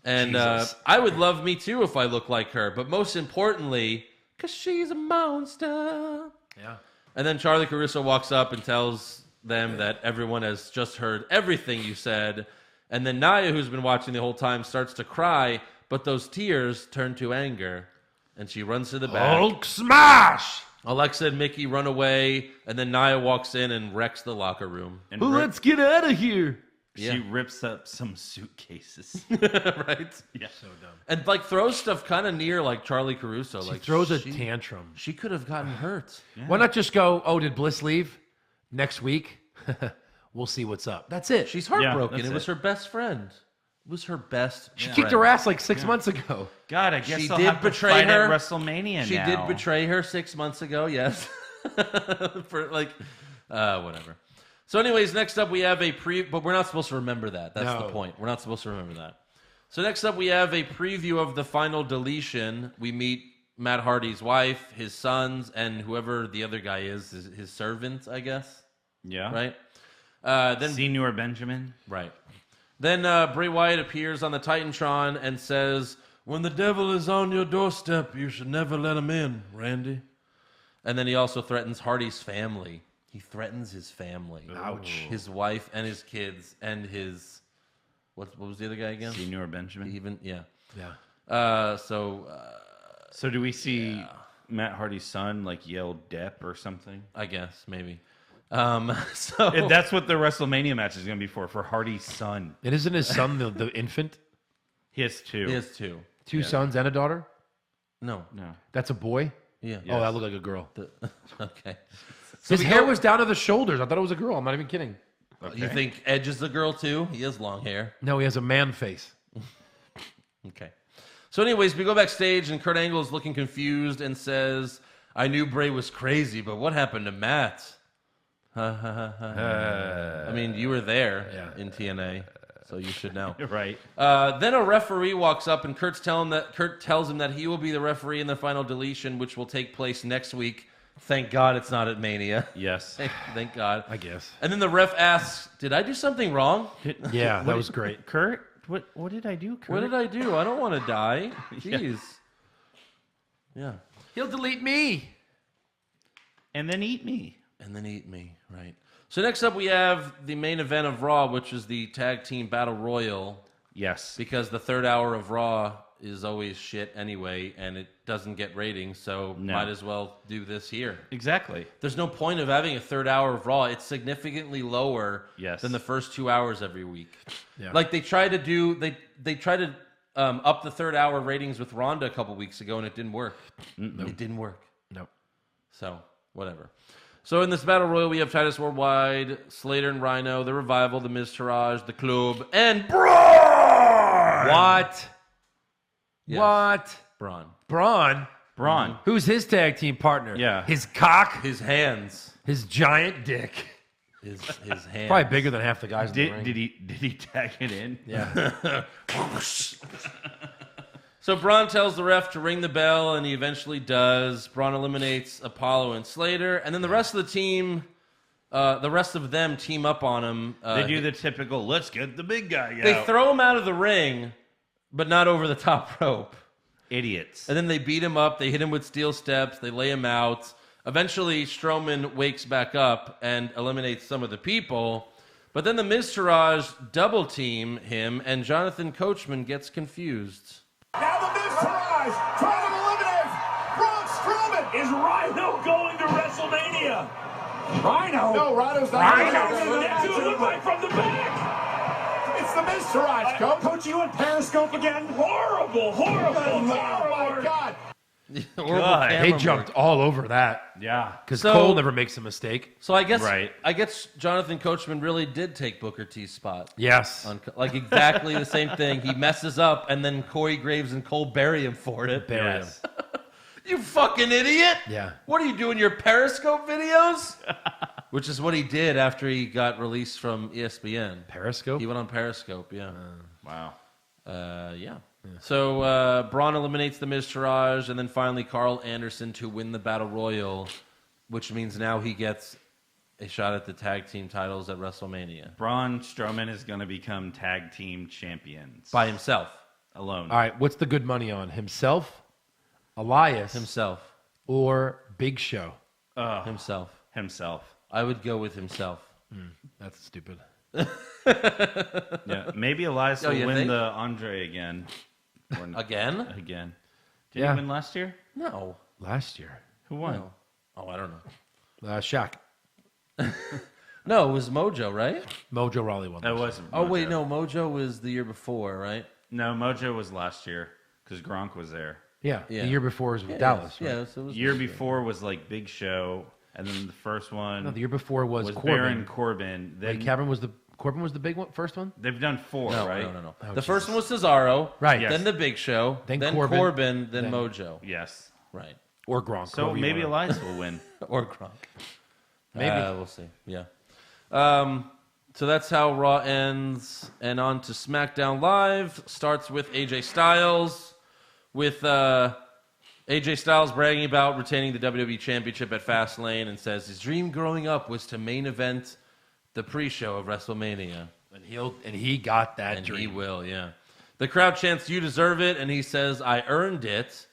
and Jesus. I would love me too if I look like her. But most importantly, because she's a monster. Yeah. And then Charlie Caruso walks up and tells them that everyone has just heard everything you said. And then Nia, who's been watching the whole time, starts to cry, but those tears turn to anger. And she runs to the back. Hulk smash! Alexa and Mickie run away, and then Nia walks in and wrecks the locker room. And Well, let's get out of here. Yeah. She rips up some suitcases. Right? Yeah. So dumb. And like throws stuff kind of near like Charlie Caruso. She like throws a tantrum. She could have gotten hurt. Why not just go, oh, did Bliss leave? Next week, we'll see what's up. That's it. She's heartbroken. that's It was it. her best friend. It was her best She friend. kicked her ass like 6 months ago. God, I guess She they'll did have to betray fight her. at WrestleMania She now. did betray her 6 months ago, yes. For like, whatever. So, anyways, next up we have but we're not supposed to remember that. That's the No. point. We're not supposed to remember that. So next up we have a preview of the final deletion. We meet Matt Hardy's wife, his sons, and whoever the other guy is his servant, I guess. Yeah. Right. Then Senior Benjamin. Right. Then Bray Wyatt appears on the Titantron and says, "When the devil is on your doorstep, you should never let him in, Randy." And then he also threatens Hardy's family. He threatens his family. Ouch. His wife and his kids and his... What was the other guy again? Senior Benjamin. Even, yeah. Yeah. So do we see Matt Hardy's son like yell "Depp" or something? I guess, maybe. If that's what the WrestleMania match is going to be for Hardy's son. And isn't his son the infant? He has two. He has two. Two sons and a daughter? No. No. That's a boy? Yeah. Oh, that looked like a girl. Okay. His hair was down to the shoulders. I thought it was a girl. I'm not even kidding. You think Edge is the girl too? He has long hair. No, he has a man face. Okay. So anyways, we go backstage and Kurt Angle is looking confused and says, "I knew Bray was crazy, but what happened to Matt?" I mean, you were there in TNA. So you should know. Right. Then a referee walks up, and Kurt tells him that he will be the referee in the final deletion, which will take place next week. Thank God it's not at Mania. Yes. Thank God. I guess. And then the ref asks, "Did I do something wrong? Yeah, that was great. Kurt, what did I do, Kurt? What did I do? I don't want to die. Jeez." Yeah. He'll delete me. And then eat me. And then eat me, right. So next up we have the main event of Raw, which is the Tag Team Battle Royal. Yes. Because the third hour of Raw is always shit anyway, and it doesn't get ratings, so might as well do this here. Exactly. There's no point of having a third hour of Raw. It's significantly lower than the first 2 hours every week. Yeah. Like they tried to do, they tried to up the third hour ratings with Ronda a couple weeks ago, and it didn't work. Nope. It didn't work. Nope. So, whatever. So in this Battle Royal, we have Titus Worldwide, Slater and Rhino, The Revival, The Miz Tirage, The Club, and Braun! What? Yes. What? Braun. Braun. Who's his tag team partner? Yeah. His cock? His hands. His giant dick. His hands. Probably bigger than half the guys in the ring. Did he tag it in? Yeah. So Braun tells the ref to ring the bell, and he eventually does. Braun eliminates Apollo and Slater, and then the rest of the team, the rest of them team up on him. They do the typical, let's get the big guy out. They throw him out of the ring, but not over the top rope. Idiots. And then they beat him up. They hit him with steel steps. They lay him out. Eventually, Strowman wakes back up and eliminates some of the people. But then the Miz Tirage double team him, and Jonathan Coachman gets confused. Now the Miz Tirage trying to eliminate Braun Strowman. Is Rhino going to WrestleMania? Rhino? No, Rhino's not. That dude looked like from the back. It's the Miz Tirage, Coach. Coach, you in Periscope again? Horrible. Oh my God. God. They jumped all over that. Yeah. Because So- Cole never makes a mistake. So I guess Right. Jonathan Coachman really did take Booker T's spot. Yes. Like exactly the same thing. He messes up, and then Corey Graves and Cole bury him for it. Bury Yes. You fucking idiot! Yeah. What are you doing, your Periscope videos? Which is what he did after he got released from ESPN. Periscope? He went on Periscope, yeah. Wow. Yeah. So Braun eliminates the Miz Tirage, and then finally Carl Anderson to win the Battle Royal, which means now he gets a shot at the tag team titles at WrestleMania. Braun Strowman is going to become tag team champions. By himself. Alone. All right, what's the good money on? Himself, Elias, Himself. or Big Show? Himself. Himself. I would go with himself. That's stupid. Yeah. Maybe Elias Oh, will you win think? the Andre again. Or Again? Again. Did Yeah. he win last year? No. Last year. Who won? No. Oh, I don't know. Shaq. No, it was Mojo, right? Mojo Rawley won. That last was. Oh, wait, Mojo. no. Mojo was the year before, right? No, Mojo was last year because Gronk was there. year. Yeah. Yeah. The year before was with Dallas. Right? Yeah, so it was Year before was like Big Show, and then the first one No, the year before was was Corbin. Baron Corbin. Then Wait, Corbin was the big one, first one? they've done four, No, right? no. Oh, The first one was Cesaro. Right. Yes. Then the Big Show. Then Then Corbin, Corbin. Then then- Mojo. Yes. Right. Or Gronk. So whoever you maybe wanna- Elias will win. Or Gronk. Maybe. We'll see. Yeah. So that's how Raw ends. And on to SmackDown Live. Starts with AJ Styles. With AJ Styles bragging about retaining the WWE Championship at Fastlane, and says his dream growing up was to main event the pre-show of WrestleMania. And he got that And dream. he will, yeah. The crowd chants, "You deserve it," and he says, "I earned it."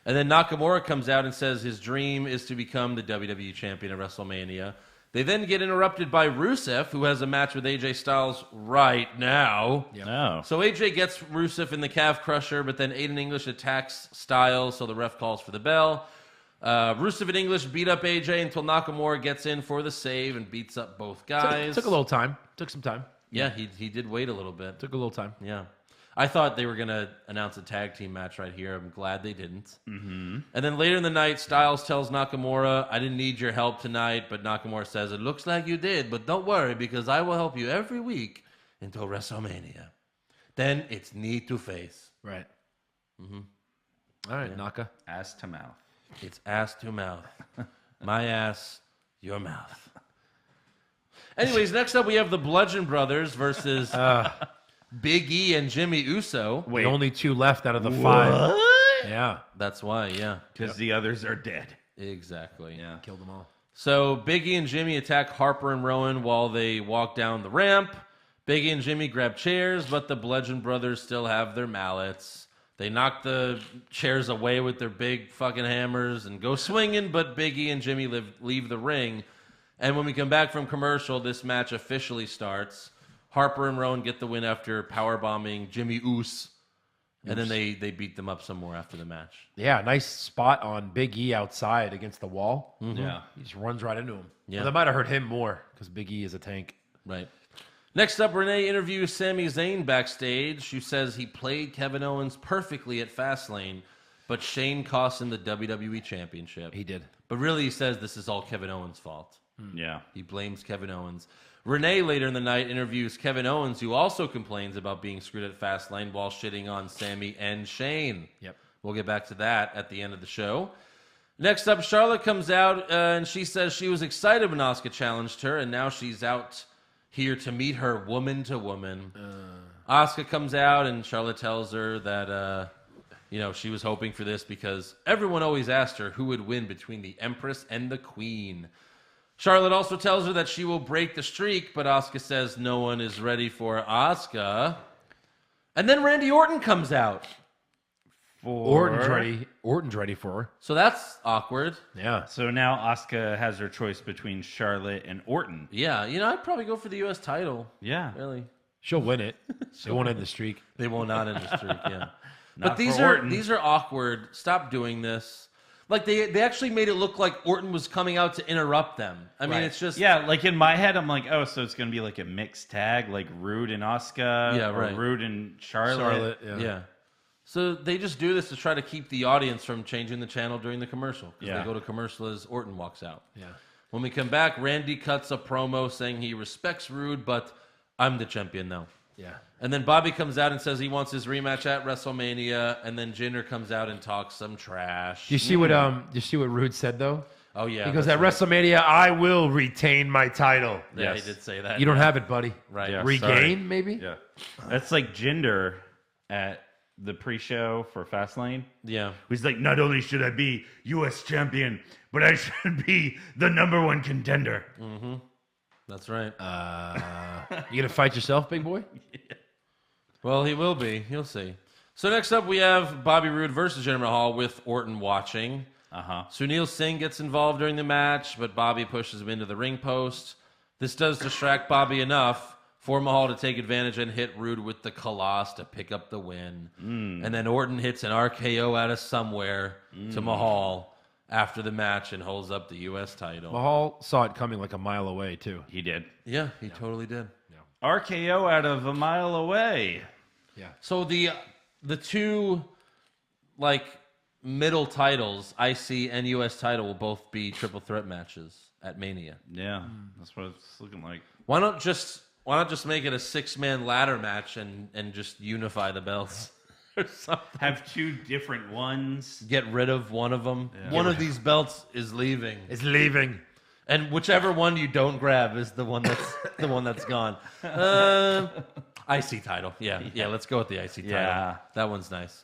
And then Nakamura comes out and says his dream is to become the WWE champion at WrestleMania. They then get interrupted by Rusev, who has a match with AJ Styles right now. No. So AJ gets Rusev in the calf crusher, but then Aiden English attacks Styles, so the ref calls for the bell. Rusev and English beat up AJ until Nakamura gets in for the save and beats up both guys. Took a little time. Took some time. Yeah, he did wait a little bit. Took a little time. Yeah. I thought they were going to announce a tag team match right here. I'm glad they didn't. Mm-hmm. And then later in the night, Styles tells Nakamura, "I didn't need your help tonight," but Nakamura says, "It looks like you did, but don't worry because I will help you every week until WrestleMania. Then it's knee to face." Right. All right, Naka. Ass to mouth. It's ass to mouth. My ass, your mouth. Anyways, next up we have the Bludgeon Brothers versus Big E and Jimmy Uso. The only 2 left out of the 5. Yeah. That's why, yeah. Because the others are dead. Exactly. Yeah. Killed them all. So Big E and Jimmy attack Harper and Rowan while they walk down the ramp. Big E and Jimmy grab chairs, but the Bludgeon Brothers still have their mallets. They knock the chairs away with their big fucking hammers and go swinging, but Big E and Jimmy leave the ring. And when we come back from commercial, this match officially starts. Harper and Rowan get the win after powerbombing Jimmy Uso. And then they beat them up some more after the match. Yeah, nice spot on Big E outside against the wall. Yeah. He just runs right into him. Yeah. Well, that might have hurt him more because Big E is a tank. Right. Next up, Renee interviews Sami Zayn backstage, who says he played Kevin Owens perfectly at Fastlane, but Shane cost him the WWE Championship. He did. But really, he says this is all Kevin Owens' fault. Yeah. He blames Kevin Owens. Renee later in the night interviews Kevin Owens, who also complains about being screwed at Fastlane while shitting on Sami and Shane. Yep. We'll get back to that at the end of the show. Next up, Charlotte comes out and she says she was excited when Asuka challenged her, and now she's out here to meet her woman to woman. Asuka comes out and Charlotte tells her that she was hoping for this because everyone always asked her who would win between the Empress and the Queen. Charlotte also tells her that she will break the streak, but Asuka says no one is ready for Asuka. And then Randy Orton comes out. Orton's ready for her. So that's awkward. Yeah. So now Asuka has her choice between Charlotte and Orton. Yeah, I'd probably go for the U.S. title. Yeah. Really. She'll win it. They won't end the streak. They will not end the streak, yeah. Not But these for are Orton. these are awkward. Stop doing this. Like they actually made it look like Orton was coming out to interrupt them. I mean, it's just Yeah, like in my head, I'm like, oh, so it's going to be like a mixed tag, like Rude and Asuka, Yeah, or right. Rude and Charlotte. yeah. So they just do this to try to keep the audience from changing the channel during the commercial. Because Yeah. they go to commercial as Orton walks out. Yeah. When we come back, Randy cuts a promo saying he respects Rude, but I'm the champion now. Yeah. And then Bobby comes out and says he wants his rematch at WrestleMania, and then Jinder comes out and talks some trash. Do you see what Rude said though? Oh yeah, He goes, that's at right. WrestleMania, I will retain my title. Yeah, Yes. he did say that. You don't have it, buddy. right. Yeah. Regain, sorry. maybe? Yeah. That's like Jinder at the pre-show for Fastlane. Yeah. He's like, not only should I be U.S. champion, but I should be the #1 contender. That's right. You gonna fight yourself, big boy? Well, he will be. You'll see. So next up, we have Bobby Roode versus Jinder Mahal with Orton watching. Uh-huh. Sunil Singh gets involved during the match, but Bobby pushes him into the ring post. This does distract Bobby enough for Mahal to take advantage and hit Roode with the Kalash to pick up the win. And then Orton hits an RKO out of somewhere to Mahal after the match and holds up the U.S. title. Mahal saw it coming like a mile away too. He did. Yeah, he totally did. RKO out of a mile away. So the two middle titles, IC and US title, will both be triple threat matches at Mania. Yeah, that's what it's looking like. Why not just make it a 6-man ladder match and just unify the belts or something? Have two different ones. Get rid of one of them. One of these belts is leaving, It's leaving. and whichever one you don't grab is the one that's gone. IC title. Yeah. Let's go with the IC title. Yeah. That one's nice.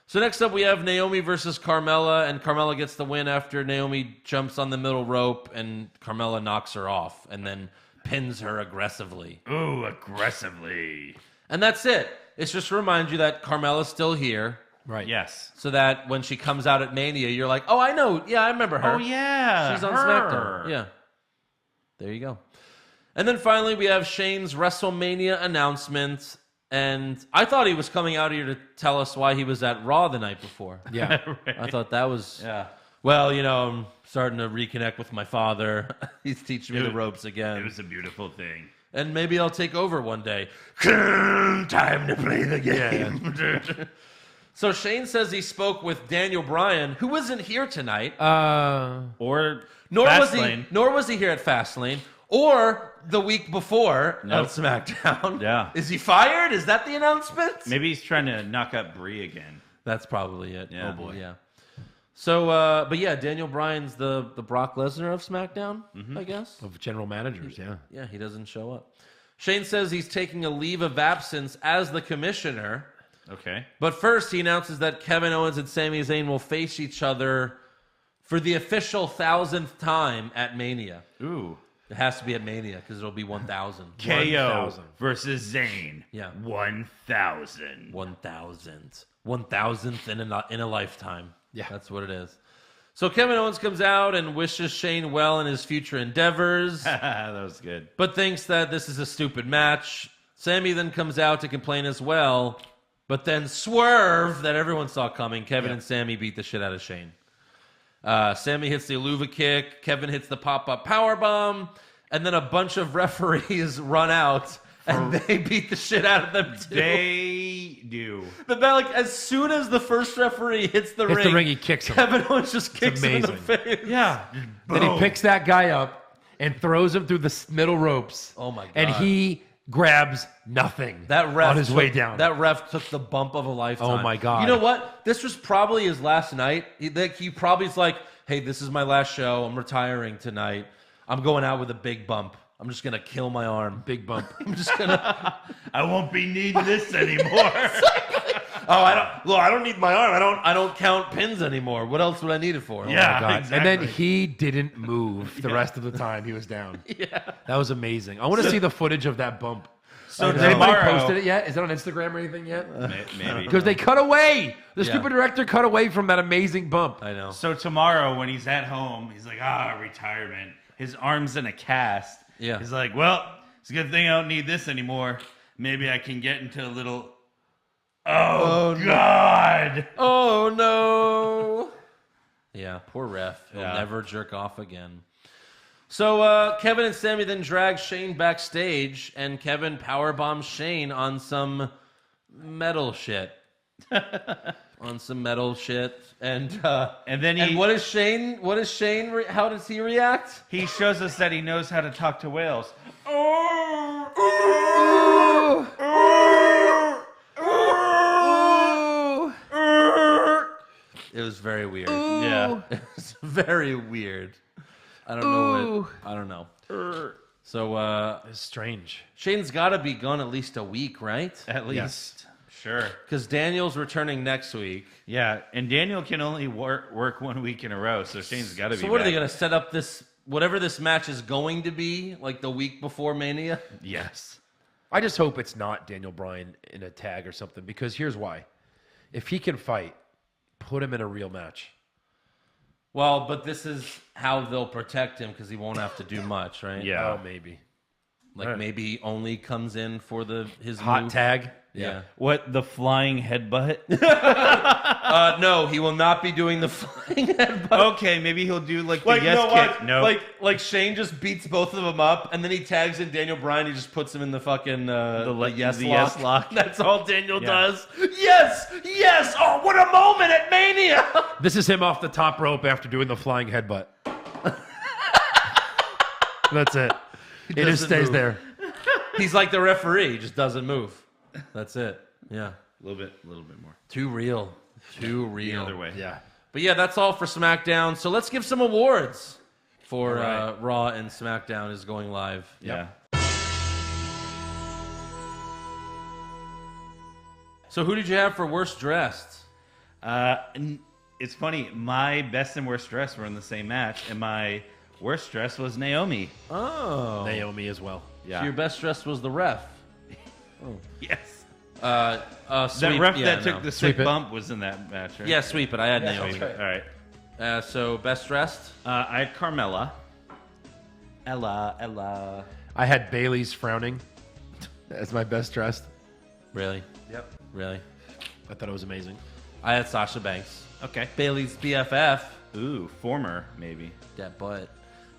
So next up, we have Naomi versus Carmela, and Carmela gets the win after Naomi jumps on the middle rope, and Carmela knocks her off, and then pins her aggressively. Ooh, aggressively. And that's it. It's just to remind you that Carmela's still here, Right. Yes. so that when she comes out at Mania, you're like, oh, I know. Yeah, I remember her. Oh, yeah. She's on her. SmackDown. Yeah. There you go. And then finally, we have Shane's WrestleMania announcement. And I thought he was coming out here to tell us why he was at Raw the night before. Yeah. I thought that was, Yeah. well, I'm starting to reconnect with my father. He's teaching me the ropes again. It was a beautiful thing. And maybe I'll take over one day. Time to play the game. So Shane says he spoke with Daniel Bryan, who isn't here tonight. Or Nor Fastlane. was he here at Fastlane or the week before Nope. at SmackDown. Yeah. Is he fired? Is that the announcement? Maybe he's trying to knock up Brie again. That's probably it. Yeah. Oh boy. Yeah. So, but yeah, Daniel Bryan's the Brock Lesnar of SmackDown, I guess. Of general managers, yeah. Yeah, he doesn't show up. Shane says he's taking a leave of absence as the commissioner. Okay. But first, he announces that Kevin Owens and Sami Zayn will face each other for the official 1,000th time at Mania. Ooh. It has to be at Mania because it'll be 1,000. KO versus Zayn. Yeah. 1,000. 1,000. 1,000th in a lifetime. Yeah. That's what it is. So Kevin Owens comes out and wishes Shane well in his future endeavors, That was good. but thinks that this is a stupid match. Sami then comes out to complain as well, but then swerve that everyone saw coming. Kevin and Sami beat the shit out of Shane. Sami hits the Aluva kick. Kevin hits the pop-up powerbomb. And then a bunch of referees run out, and they beat the shit out of them, too. They do. As soon as the first referee hits the ring, he kicks him. Kevin Owens just kicks him in the amazing. face. Yeah. Then he picks that guy up and throws him through the middle ropes. Oh, my God. And he grabs nothing That ref on his way down. That ref took the bump of a lifetime. Oh, my God. You know what? This was probably his last night. He probably is like, hey, this is my last show. I'm retiring tonight. I'm going out with a big bump. I'm just going to kill my arm. Big bump. I'm just going to... I won't be needing this anymore. I don't need my arm. I don't count pins anymore. What else would I need it for? Yeah. God. Exactly. And then he didn't move the rest of the time he was down. Yeah. That was amazing. I want to see the footage of that bump. So Has anybody tomorrow, posted it yet? Is it on Instagram or anything yet? maybe. Because they cut away. The Yeah. stupid director cut away from that amazing bump. I know. So tomorrow, when he's at home, he's like, retirement. His arm's in a cast. Yeah. He's like, well, it's a good thing I don't need this anymore. Maybe I can get into a little. Oh God! Oh, no. Yeah, poor ref. He'll Yeah. never jerk off again. So Kevin and Sami then drag Shane backstage, and Kevin powerbombs Shane on some metal shit. And then and what is Shane? How does he react? he shows us that he knows how to talk to whales. It was very weird. Yeah. It was very weird. I don't know. So It's strange. Shane's got to be gone at least a week, right? At least. Sure. Because Daniel's returning next week. Yeah, and Daniel can only work 1 week in a row, so Shane's got to be So what are they back. going to set up this, whatever this match is going to be, like the week before Mania? Yes. I just hope it's not Daniel Bryan in a tag or something, because here's why. If he can fight, put him in a real match. Well, but this is how they'll protect him because he won't have to do much, right? Yeah. Oh, maybe. Like maybe he only comes in for his Hot move. tag. Yeah. What, the flying headbutt? No, he will not be doing the flying headbutt. Okay, maybe he'll do like the yes kick. No. Like Shane just beats both of them up, and then he tags in Daniel Bryan. He just puts him in the fucking the yes lock. That's all Daniel does. Yes. Oh, what a moment at Mania! This is him off the top rope after doing the flying headbutt. That's it. It just doesn't stays move. there. He's like the referee. He just doesn't move. That's it. Yeah. a little bit more. Too real. The other way. Yeah. But yeah, that's all for SmackDown. So let's give some awards for Raw and SmackDown is going live. Yeah. So who did you have for worst dressed? And it's funny. My best and worst dress were in the same match, and my worst dress was Naomi. Oh. Naomi as well. Yeah. So your best dressed was the ref. Yes. That That ref that took the Sweep sick it. bump was in that match, right? Yeah, sweep it. I had Naomi. All right. So best dressed? I had Carmela. Ella. I had Bailey's frowning as my best dressed. Really? Yep. Really? I thought it was amazing. I had Sasha Banks. Okay. Bailey's BFF. Ooh, former, maybe. That butt.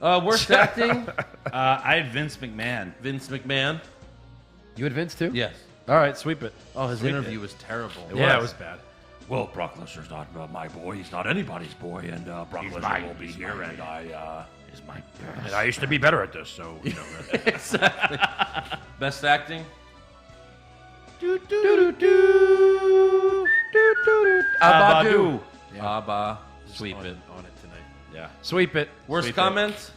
Worst acting? I had Vince McMahon. Vince McMahon. You had Vince too? Yes. All right, sweep it. Oh, his interview was terrible. Yeah, it was bad. Well, Brock Lesnar's not my boy. He's not anybody's boy, and Brock Lesnar will be here, and I is my best. And I used to be better at this, so you know. Exactly. Best acting? Abadu. Abba. Sweep it. On it tonight. Yeah. Sweep it. Worst Sweep it. comment?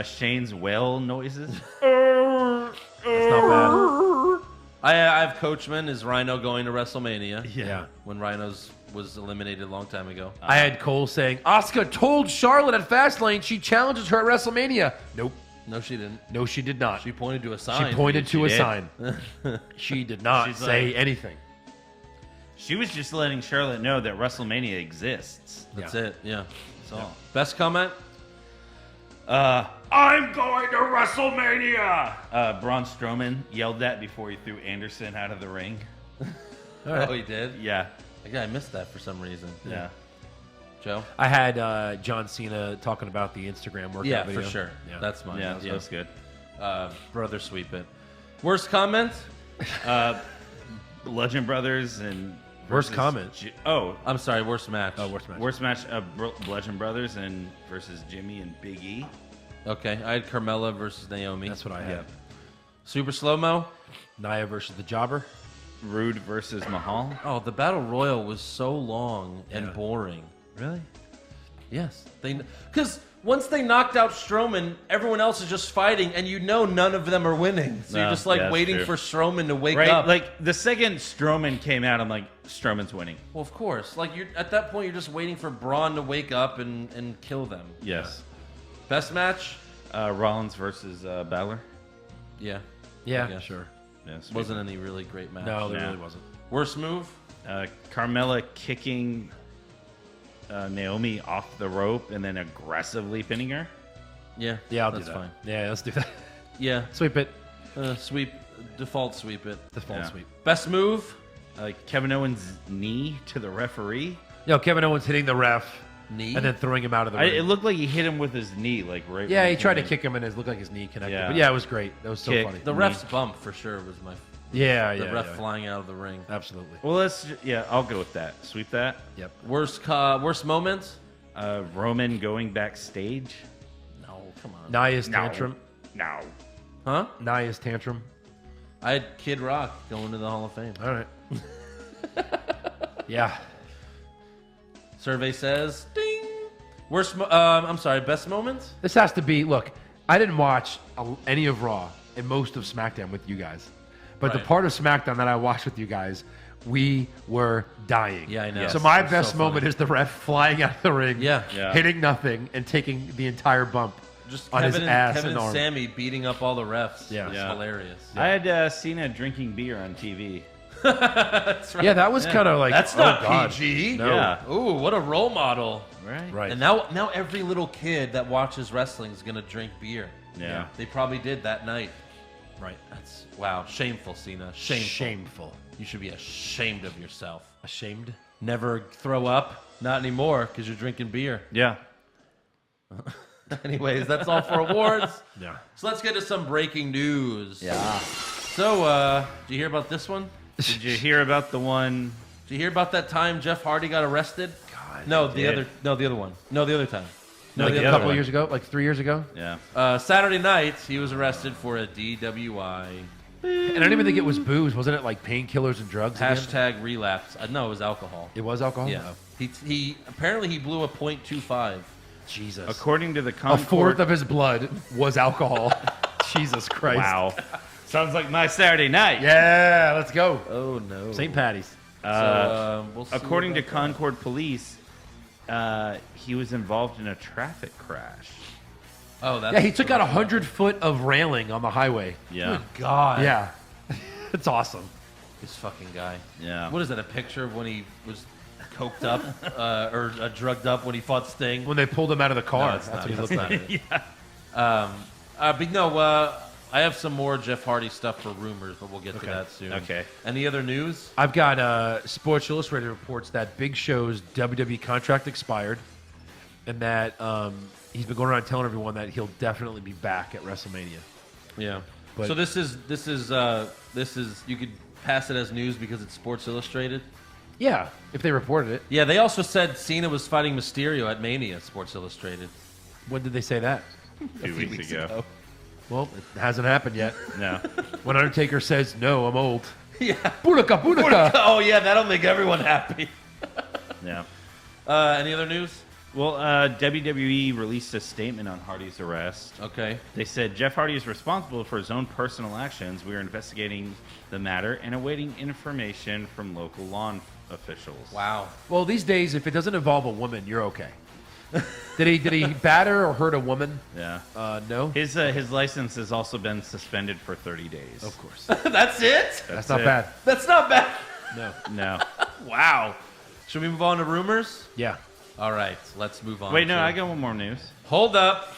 Shane's whale noises. That's not so I have Coachman. Is Rhino going to WrestleMania? bad. Yeah. When Rhino's was eliminated a long time ago. I had Cole saying, Asuka told Charlotte at Fastlane she challenges her at WrestleMania. Nope. No, she didn't. No, she did not. She pointed to a sign. She pointed to a did. sign. She did not She's say like- anything. She was just letting Charlotte know that WrestleMania exists. That's Yeah. it. Yeah. That's all. Best comment? I'm going to WrestleMania! Braun Strowman yelled that before he threw Anderson out of the ring. Oh, he did? Yeah. Yeah, I missed that for some reason. Yeah. Joe? I had John Cena talking about the Instagram workout Yeah, video. for sure. Yeah. That's mine. Yeah, that's good. Brother sweep it. Worst comment? Bludgeon Brothers and... Worst versus comment? I'm sorry, worst match. Oh, worst match. Worst match of Bludgeon Brothers and versus Jimmy and Big E. Okay, I had Carmela versus Naomi. That's what I had. Super slow-mo? Nia versus the Jobber. Rude versus Mahal. Oh, the Battle Royal was so long and boring. Really? Yes. Because once they knocked out Strowman, everyone else is just fighting, and you know none of them are winning. So No, you're just like yeah, that's waiting true. for Strowman to wake Right? up. Like, the second Strowman came out, I'm like, Strowman's winning. well, of course. Like you're at that point, you're just waiting for Braun to wake up and kill them. Yes. Best match? Rollins versus Balor. Yeah. Yeah, Yeah. sure. Yeah, sweet. Wasn't any really great match. No, there Nah. really wasn't. Worst move? Carmela kicking Naomi off the rope and then aggressively pinning her. Yeah. Yeah, I'll that's do that. fine. Yeah, let's do that. Yeah. Sweep it. Sweep. Default sweep it. Default Yeah. sweep. Best move? Kevin Owens' knee to the referee. Yo, Kevin Owens hitting the ref Knee? and then throwing him out of the ring. It looked like he hit him with his knee, like right. Yeah, when he tried to came kick him and it looked like his knee connected. Yeah. But yeah, it was great. That was so Kick. funny. The ref's bump for sure was my. Yeah, The yeah, ref yeah. flying out of the ring. Absolutely. in. Well, I'll go with that. Sweep that. Yep. Worst moment? Roman going backstage. No, come on. Nia's No. tantrum. No. Huh? Nia's tantrum. I had Kid Rock going to the Hall of Fame. All right. Yeah. Survey says, ding. I'm sorry, best moment? This has to be. Look, I didn't watch any of Raw and most of SmackDown with you guys, but the Right. part of SmackDown that I watched with you guys, we were dying. Yeah, I know. So my It was best so moment funny. is the ref flying out of the ring, Yeah. Yeah. hitting nothing and taking the entire bump Just on his ass Kevin and arm. Sammy beating up all the refs. Yeah. It's Yeah. hilarious. I had Cena drinking beer on TV. That's right. Yeah, that was kind of like That's oh, not God. PG. No. Yeah. Ooh, what a role model. Right. Right. And now every little kid that watches wrestling is going to drink beer. Yeah. They probably did that night. Right. That's, wow, shameful, Cena. Shameful. Shameful. You should be ashamed of yourself. Ashamed. Never throw up. Not anymore, because you're drinking beer. Yeah. Anyways, that's all for awards. Yeah. So let's get to some breaking news. Yeah. So, did you hear about this one? Did you hear about the one? Did you hear about that time Jeff Hardy got arrested? God. No, I the did. other one. No, the other time. No, Like the a other couple one. years ago, like 3 years ago. Yeah. Saturday night, he was arrested for a DWI. And I don't even think it was booze. Wasn't it like painkillers and drugs? again? Hashtag relapse. No, it was alcohol. It was alcohol? Yeah. Oh, He apparently he blew a .25. Jesus. According to the A Concord. fourth of his blood was alcohol. Jesus Christ. Wow. Sounds like my Saturday night. Yeah, let's go. Oh no. St. Patty's. So, we'll see According to about that. Concord Police, he was involved in a traffic crash. Oh, that's Yeah, he took out 100 foot of railing on the highway. Yeah. God. Yeah. It's awesome. This fucking guy. Yeah. What is that? A picture of when he was coked up or drugged up when he fought Sting? When they pulled him out of the car. No, it's that's not. what he That's looked not like. it. But no, I have some more Jeff Hardy stuff for rumors, but we'll get to that soon. Okay. Any other news? I've got Sports Illustrated reports that Big Show's WWE contract expired and that he's been going around telling everyone that he'll definitely be back at WrestleMania. Yeah. But- So this is you could pass it as news because it's Sports Illustrated. Yeah, if they reported it. Yeah, they also said Cena was fighting Mysterio at Mania. Sports Illustrated. When did they say that? A few weeks ago. Well, it hasn't happened yet. No. When Undertaker says, no, I'm old. Yeah. Booyaka, booyaka. Oh yeah, that'll make everyone happy. Yeah. Any other news? Well, WWE released a statement on Hardy's arrest. Okay. They said Jeff Hardy is responsible for his own personal actions. We are investigating the matter and awaiting information from local law officials. Wow. Well, these days, if it doesn't involve a woman, you're okay. Did he batter or hurt a woman? Yeah. No. His license has also been suspended for 30 days. Of course. That's it? That's not it. bad. That's not bad. No. No. Wow. Should we move on to rumors? Yeah. All right, let's move on. Wait, no, to- I got one more news. Hold up.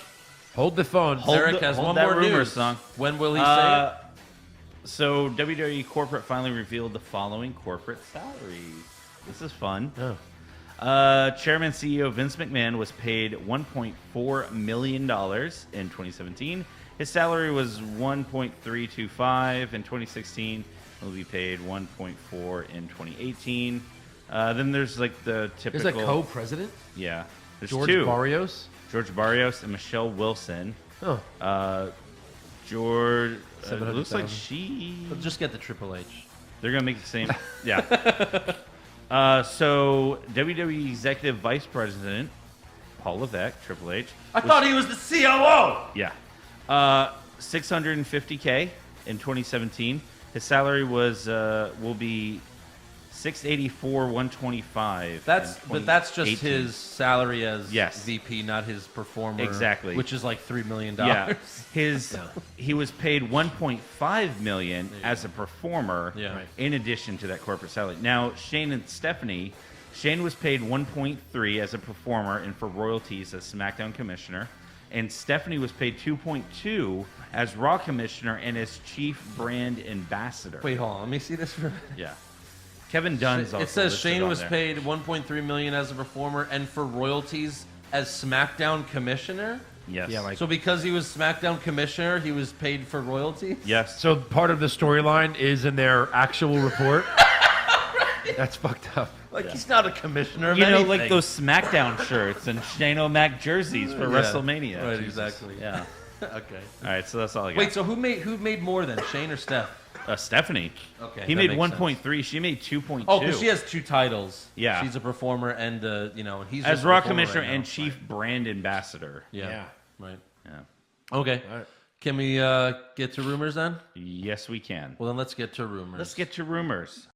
Hold the phone. Eric has hold one that more rumor news. song. When will he say it? So WWE corporate finally revealed the following corporate salaries. This is fun. Oh. Chairman CEO Vince McMahon was paid $1.4 million in 2017. His salary was $1.325 in 2016. He'll be paid $1.4 in 2018. Then there's like the typical. There's a co-president? Yeah. There's George two. Barrios? George Barrios and Michelle Wilson. Oh. George. It looks like 700,000. she. We'll just get the Triple H. They're gonna make the same. Yeah. So WWE Executive Vice President Paul Levesque, Triple H. I thought he was the COO. Yeah. $650K in 2017. His salary will be $684,125. But that's just his salary as Yes. VP, not his performer. Exactly. Which is like $3 million. Yeah. He was paid $1.5 million as a performer. Yeah. Right. In addition to that corporate salary. Now Shane and Stephanie. Shane was paid $1.3 as a performer and for royalties as SmackDown commissioner, and Stephanie was paid $2.2 as Raw commissioner and as chief brand ambassador. Wait, hold on. Let me see this for. Yeah. Kevin Dunn's also It says listed Shane on was there. paid $1.3 million as a performer and for royalties as SmackDown commissioner. Yes. Yeah, like- So because he was SmackDown commissioner, he was paid for royalties. Yes. So part of the storyline is in their actual report? That's fucked up. Like he's not a commissioner. Of You know, anything. like those SmackDown shirts and Shane O'Mac jerseys for WrestleMania. Right, Jesus. exactly. Yeah. Okay. All right, so that's all I got. Wait, so who made more than Shane or Steph? Stephanie. Okay, He that made makes 1.3. She made 2.2. Oh, because she has two titles. Yeah. she's a performer and he's as just a Raw performer commissioner right and now. chief brand ambassador. Yeah. Right. Yeah. Okay. All right. Can we get to rumors then? Yes, we can. Well, then let's get to rumors. Let's get to rumors.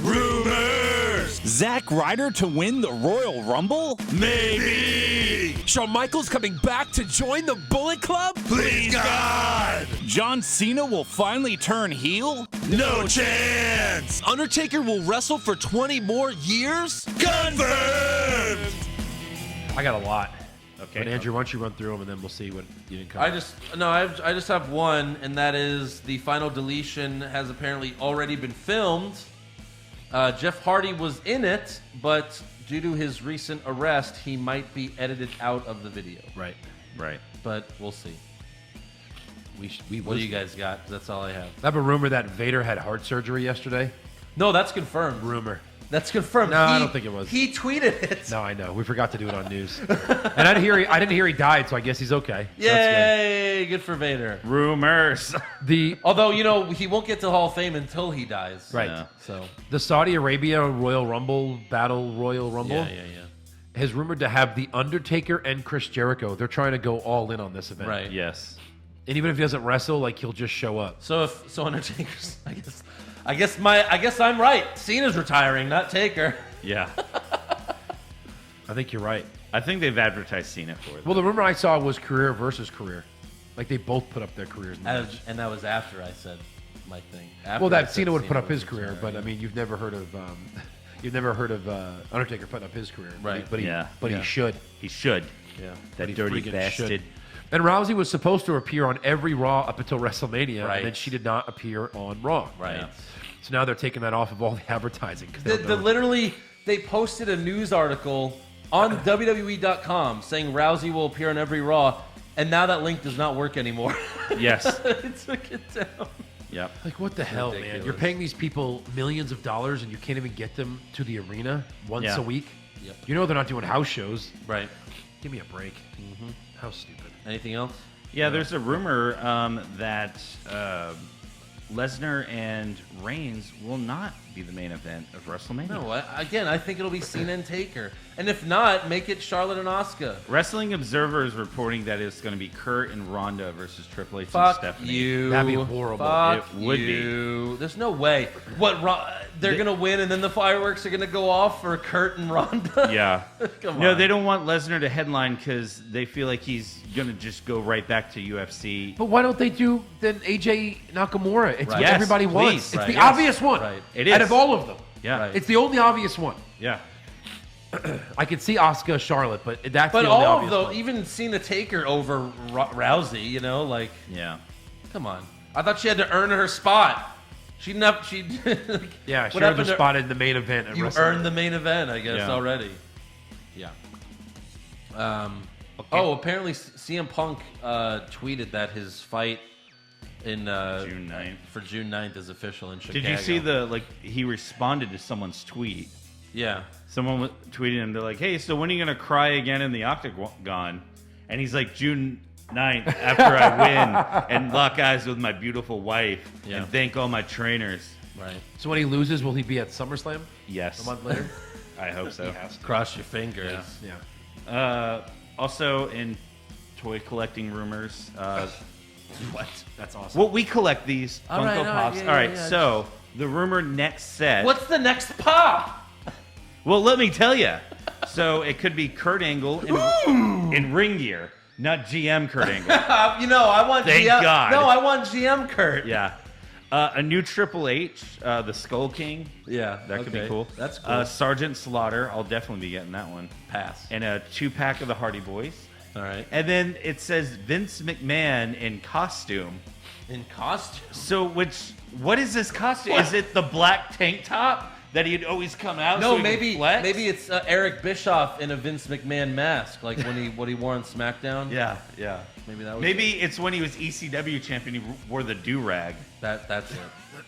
Rumors! Zack Ryder to win the Royal Rumble? Maybe! Shawn Michaels coming back to join the Bullet Club? Please, God! John Cena will finally turn heel? No chance! Undertaker will wrestle for 20 more years? Confirmed! I got a lot. Okay. But Andrew, why don't you run through them and then we'll see what you didn't cover. I just have one, and that is the final deletion has apparently already been filmed. Jeff Hardy was in it, but due to his recent arrest, he might be edited out of the video. Right. Right. But we'll see. We What do you guys got? That's all I have. I have a rumor that Vader had heart surgery yesterday. No, that's confirmed. Rumor. That's confirmed. No, I don't think it was. He tweeted it. No, I know. We forgot to do it on news. And I didn't hear he died, so I guess he's okay. So that's Yay! Good for Vader. Rumors. good. Although, he won't get to Hall of Fame until he dies. Right. Yeah. So. The Saudi Arabia Royal Rumble, Battle Royal Rumble, Yeah. is rumored to have The Undertaker and Chris Jericho. They're trying to go all in on this event. Right. Yes. And even if he doesn't wrestle, like he'll just show up. So Undertaker's, I guess I'm right. Cena's retiring, not Taker. Yeah. I think you're right. I think they've advertised Cena for it. Well, the rumor I saw was career versus career. Like they both put up their careers. In the match. And that was after I said my thing. After Well, I that said Cena would put up his was career, retiring. but I mean, you've never heard of Undertaker putting up his career, Right. But he Yeah. should. He should. Yeah. That he dirty freaking bastard. should. And Rousey was supposed to appear on every Raw up until WrestleMania, Right. and then she did not appear on Raw. Right. Yeah. So now they're taking that off of all the advertising. 'Cause they don't know. Literally, they posted a news article on WWE.com saying Rousey will appear on every Raw, and now that link does not work anymore. Yes. They took it down. Yep. Like, what the hell, man? ridiculous. You're paying these people millions of dollars, and you can't even get them to the arena once Yeah. a week? Yep. You know they're not doing house shows. Right. Give me a break. How stupid. Anything else? Yeah, there's a rumor that Lesnar and Reigns will not be the main event of WrestleMania. No, I think it'll be Cena and Taker. And if not, make it Charlotte and Asuka. Wrestling Observer is reporting that it's going to be Kurt and Ronda versus Triple H and Fuck Stephanie. you. That'd be horrible. Fuck It would you. There's no way. They're going to win and then the fireworks are going to go off for Kurt and Ronda? Yeah. Come No, on. they don't want Lesnar to headline because they feel like he's going to just go right back to UFC. But why don't they do then AJ Nakamura? It's what Yes, everybody wants. please. It's Right. the Yes. obvious one. Right. It Out is. of all of them. Yeah. Right. It's the only obvious one. Yeah. I could see Asuka, Charlotte, but that's But the only all of obvious those, one. even Cena Taker over Rousey, you know, like, Yeah. come on. I thought she had to earn her spot. She never. She. Yeah, What she earned happened her to- spot in the main event. At You WrestleMania. earned the main event, I guess, Yeah. already. Yeah. Oh, apparently CM Punk tweeted that his fight in June 9th. for June 9th is official in Chicago. Did you see he responded to someo's tweet? Yeah. Someone tweeted him, they're like, hey, so when are you going to cry again in the Octagon? And he's like, June 9th, after I win and lock eyes with my beautiful wife Yeah. and thank all my trainers. Right. So when he loses, will he be at SummerSlam Yes. a month later? I hope so. Cross your fingers. Yeah. Also, in toy collecting rumors, What? That's awesome. well, we collect these All Funko right, all right, Pops. yeah, all right, yeah, yeah. so the rumor next set. What's the next pop? Well, let me tell you. So it could be Kurt Angle in ring gear, not GM Kurt Angle. I want Thank GM. God. No, I want GM Kurt. Yeah. A new Triple H, the Skull King. Yeah, That could be okay. cool. That's cool. Sergeant Slaughter. I'll definitely be getting that one. Pass. And a 2-pack of the Hardy Boys. All right. And then it says Vince McMahon in costume. In costume. So, what is this costume? What? Is it the black tank top that he'd always come out? No, so he maybe could flex? it's Eric Bischoff in a Vince McMahon mask, like what he wore on SmackDown. Yeah. Maybe that was Maybe it's when he was ECW champion. He wore the do rag. that's it.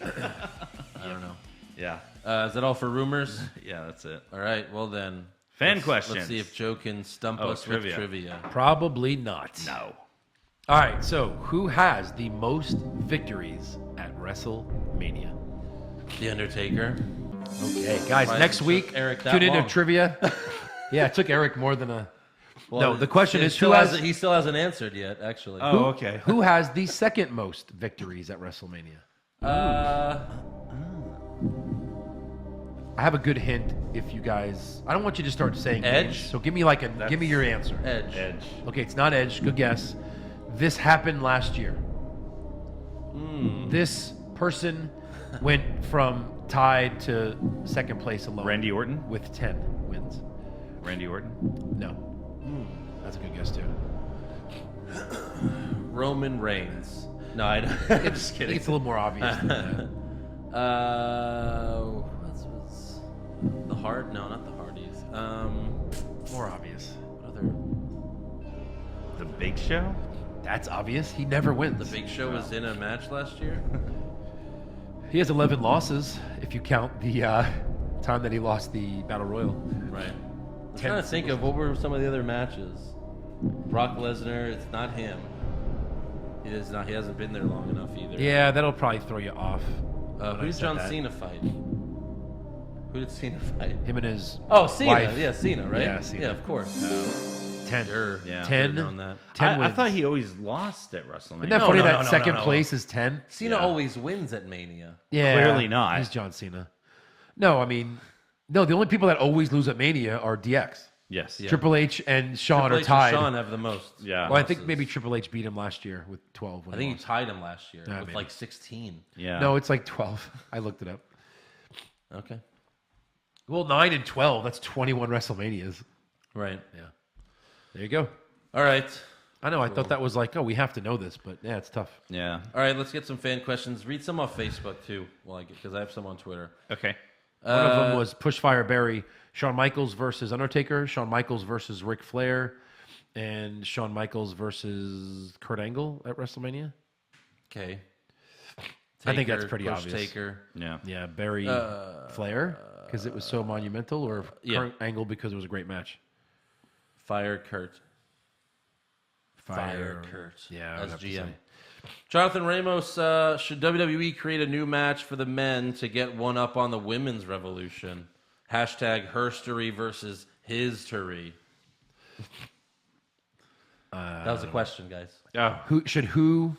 I don't know. Yeah. Is that all for rumors? Yeah, that's it. All right. Well then. Fan Let's questions. see if Joe can stump Oh, us trivia. with trivia. Probably not. No. All right, so who has the most victories at WrestleMania? The Undertaker. Okay, guys, Why next it took week, Eric that tune into long? trivia. Yeah, it took Eric more than a... No, the question He is still who has... hasn't- he still hasn't answered yet. Actually. Oh, okay. Who has the second most victories at WrestleMania? I have a good hint if you guys... I don't want you to start saying Edge? names, so give me give me your answer. Edge. Edge. Okay, it's not Edge. Good guess. This happened last year. This person went from tied to second place alone. Randy Orton? With 10 wins. Randy Orton? No. That's a good guess, too. Roman Reigns. No, I'm just kidding. It's a little more obvious than that. What was the Hard? No, not the Hardys. More obvious. What other? The Big Show? That's obvious. He never wins. The Big Show was in a match last year. He has 11 losses if you count the time that he lost the Battle Royal. Right. I'm trying to think of what were some of the other matches. Brock Lesnar. It's not him. He is not. He hasn't been there long enough either. Yeah, that'll probably throw you off. Who did John Cena fight? Who did Cena fight? Him and his Cena. wife. Yeah, Cena, right? Yeah, Cena. Yeah, of course. 10. Sure. Yeah. 10, known that. 10 I wins. thought he always lost at WrestleMania. Isn't that No, funny no, that no, second no. place is 10? Cena Yeah. always wins at Mania. Yeah. Clearly not. He's John Cena. No, I mean, no, the only people that always lose at Mania are DX. Yes. Yeah. Triple H and Shawn Triple are H and tied. Shawn have the most. Yeah. Well, I think losses. maybe Triple H beat him last year with 12. when I he think he lost. tied him last year Yeah, with maybe. like 16. Yeah. No, it's like 12. I looked it up. Okay. Well, 9 and 12. That's 21 WrestleManias. Right. Yeah. There you go. All right. I know. I thought that was like, oh, we have to know this, but yeah, it's tough. Yeah. All right. Let's get some fan questions. Read some off Facebook too, because I have some on Twitter. Okay. One of them was Pushfire Barry, Shawn Michaels versus Undertaker, Shawn Michaels versus Ric Flair, and Shawn Michaels versus Kurt Angle at WrestleMania. Okay. I think that's Taker, pretty Push obvious. Taker. Yeah. Yeah, Barry Flair because it was so monumental, or yeah. Kurt Angle because it was a great match. Fire Kurt. Fire Kurt. Yeah, I would as have to GM. say. Jonathan Ramos, should WWE create a new match for the men to get one up on the women's revolution? Hashtag herstory versus history. That was a question, guys. Who?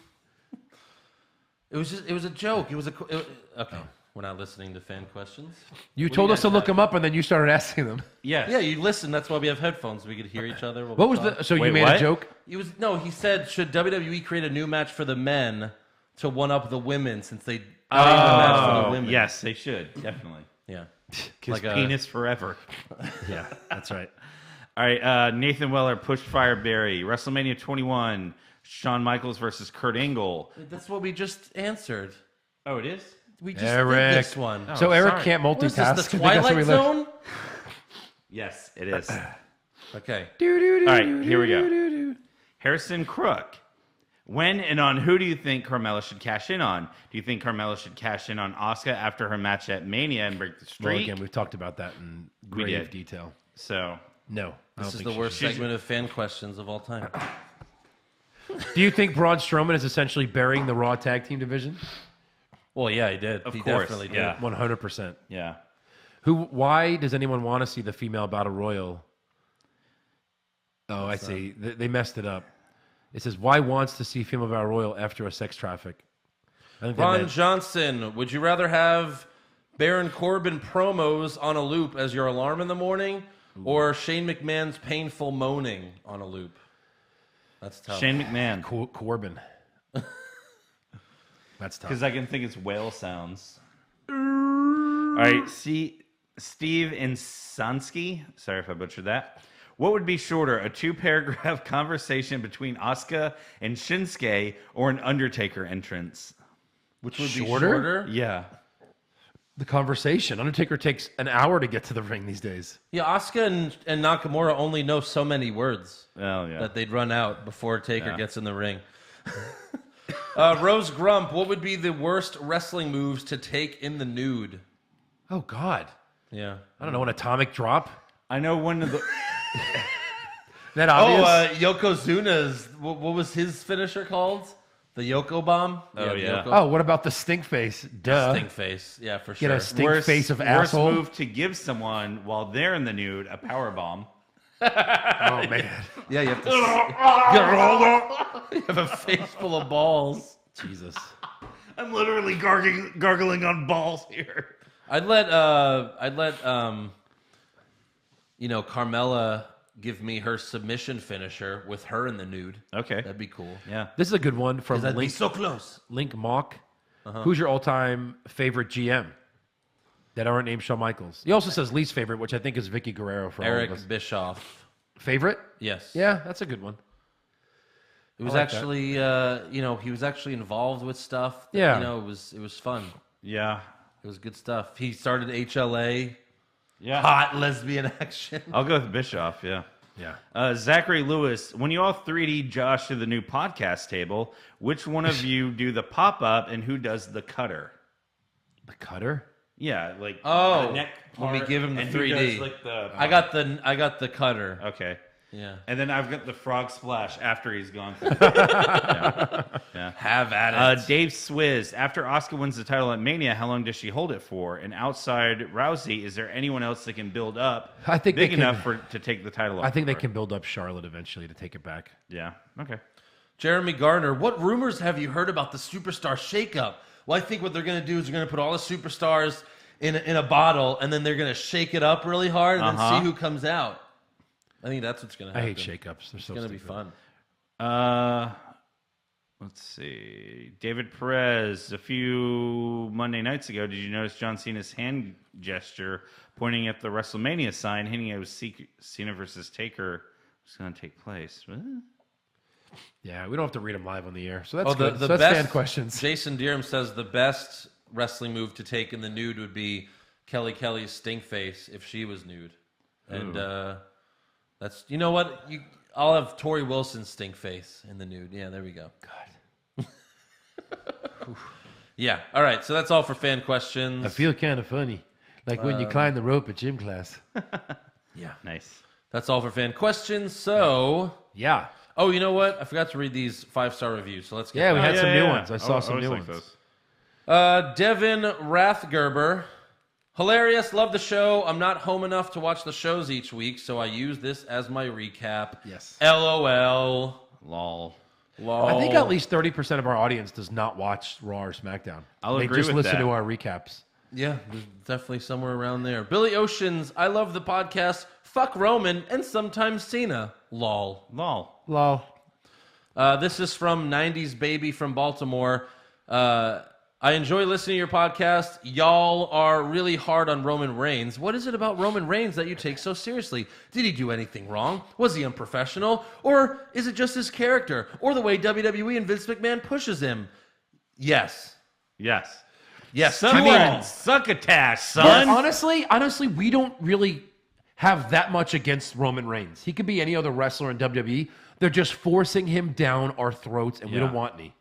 It was a joke. Okay. We're not listening to fan questions. You told us to look them up, and then you started asking them. Yes. Yeah, you listen. That's why we have headphones. We could hear each other. What was the? So you made a joke? He said, should WWE create a new match for the men to one up the women since they created the match for the women? Yes, they should definitely. Yeah. Kiss penis forever. Yeah, that's right. All right, Nathan Weller, pushed Fireberry. WrestleMania 21, Shawn Michaels versus Kurt Angle. That's what we just answered. Oh, it is? We just Eric. did this one. So Eric sorry. can't What is multitask. this, the I think that's where we Twilight live. Zone? Yes, it is. Okay. All right, here we go. Harrison Crook. When and on who do you think Carmela should cash in on? Do you think Carmela should cash in on Asuka after her match at Mania and break the Well, streak? again, we've talked about that in grave detail. So, No. I This don't is think the she worst should. segment of fan questions of all time. Do you think Braun Strowman is essentially burying the Raw Tag Team division? Well, yeah, he did. Of He course, definitely did. yeah. 100%. yeah. Why does anyone want to see the female Battle Royal? Oh, I see. They messed it up. It says, why wants to see female Battle Royal after a sex traffic? I think they Ron meant- Johnson, would you rather have Baron Corbin promos on a loop as your alarm in the morning or Shane McMahon's painful moaning on a loop? That's tough. Shane McMahon. Corbin. That's tough. Because I can think it's whale sounds. All right, see, Steve Insansky. Sorry if I butchered that. What would be shorter, a 2-paragraph conversation between Asuka and Shinsuke or an Undertaker entrance? Which would be Shorter? shorter? Yeah. The conversation. Undertaker takes an hour to get to the ring these days. Yeah, Asuka and Nakamura only know so many words Oh, yeah. that they'd run out before Taker Yeah. gets in the ring. Rose Grump, what would be the worst wrestling moves to take in the nude? Oh, God. Yeah. I don't know, an atomic drop? I know one of the... That obvious? Yokozuna's, what was his finisher called? The Yoko Bomb? Oh, the yeah. Yoko- Oh, what about the stink face? Duh. Stink face. Yeah, for Get sure. a stink face of worst asshole. move to give someone while they're in the nude, a power bomb. Oh, man. Yeah, you have to you have a face full of balls. Jesus. I'm literally gargling on balls here. I'd let Carmela give me her submission finisher with her in the nude. Okay. That'd be cool. Yeah. This is a good one from That'd be Link, so close. Link Mock. Who's your all-time favorite GM that aren't named Shawn Michaels? He also says least favorite, which I think is Vicky Guerrero for all Eric of us. Bischoff. Favorite? Yes. Yeah, that's a good one. It was I like that. actually, he was actually involved with stuff. That, Yeah. it was fun. Yeah. It was good stuff. He started HLA. Yeah. Hot lesbian action. I'll go with Bischoff, yeah. Yeah. Zachary Lewis, when you all 3D Josh to the new podcast table, which one of you do the pop-up and who does the cutter? The cutter? Yeah, like Oh, the neck when we part, give him the and who 3D. does, like, the, I got the cutter. Okay. Yeah. And then I've got the frog splash after he's gone. Have at it. Dave Swizz, after Asuka wins the title at Mania, how long does she hold it for? And outside Rousey, is there anyone else that can build up I think big they can- enough to take the title off I think of they her? can build up Charlotte eventually to take it back. Yeah, okay. Jeremy Garner, what rumors have you heard about the superstar shakeup? Well, I think what they're going to do is they're going to put all the superstars in a bottle, and then they're going to shake it up really hard and then see who comes out. I think that's what's going to I happen. hate shakeups. They're so It's going to be stupid. fun. Let's see. David Perez, a few Monday nights ago, did you notice John Cena's hand gesture pointing at the WrestleMania sign, hinting it was Cena versus Taker was going to take place? What? Yeah, we don't have to read them live on the air. So that's The good. So that's best fan questions. Jason Deerham says the best wrestling move to take in the nude would be Kelly's stink face if she was nude. And that's, you know what? I'll have Tori Wilson's stink face in the nude. Yeah, there we go. God. Yeah. All right. So that's all for fan questions. I feel kind of funny. Like when you climb the rope at gym class. Yeah. Nice. That's all for fan questions. So, Yeah. Oh, you know what? I forgot to read these 5-star reviews, so let's get Yeah, we back. had some new ones. I saw some always new like ones. those. Devin Rathgerber. Hilarious. Love the show. I'm not home enough to watch the shows each week, so I use this as my recap. Yes. LOL. Lol. Lol. I think at least 30% of our audience does not watch Raw or SmackDown. I'll they agree just with listen that. to our recaps. Yeah, there's definitely somewhere around there. Billy Oceans. I love the podcast. Fuck Roman and sometimes Cena. Lol. Lol. This is from 90s Baby from Baltimore. I enjoy listening to your podcast. Y'all are really hard on Roman Reigns. What is it about Roman Reigns that you take so seriously? Did he do anything wrong? Was he unprofessional? Or is it just his character? Or the way WWE and Vince McMahon pushes him? Yes. Yes. Yes. Someone succotash, son. Honestly, we don't really have that much against Roman Reigns. He could be any other wrestler in WWE. They're just forcing him down our throats, and we don't want any.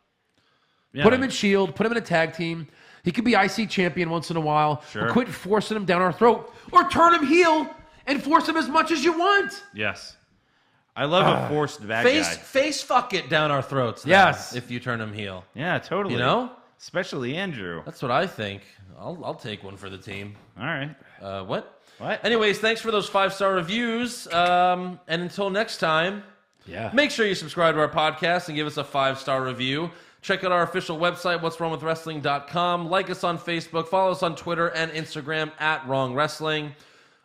Yeah. Put him in Shield. Put him in a tag team. He could be IC champion once in a while. Sure. Or quit forcing him down our throat. Or turn him heel and force him as much as you want. Yes. I love a forced bad guy. Face fuck it down our throats. Then, Yes. If you turn him heel. Yeah, totally. You know? Especially Andrew. That's what I think. I'll take one for the team. All right. What? What? Anyways, thanks for those 5-star reviews. And until next time, make sure you subscribe to our podcast and give us a 5-star review. Check out our official website, what'swrongwithwrestling.com. Like us on Facebook. Follow us on Twitter and Instagram at Wrong Wrestling.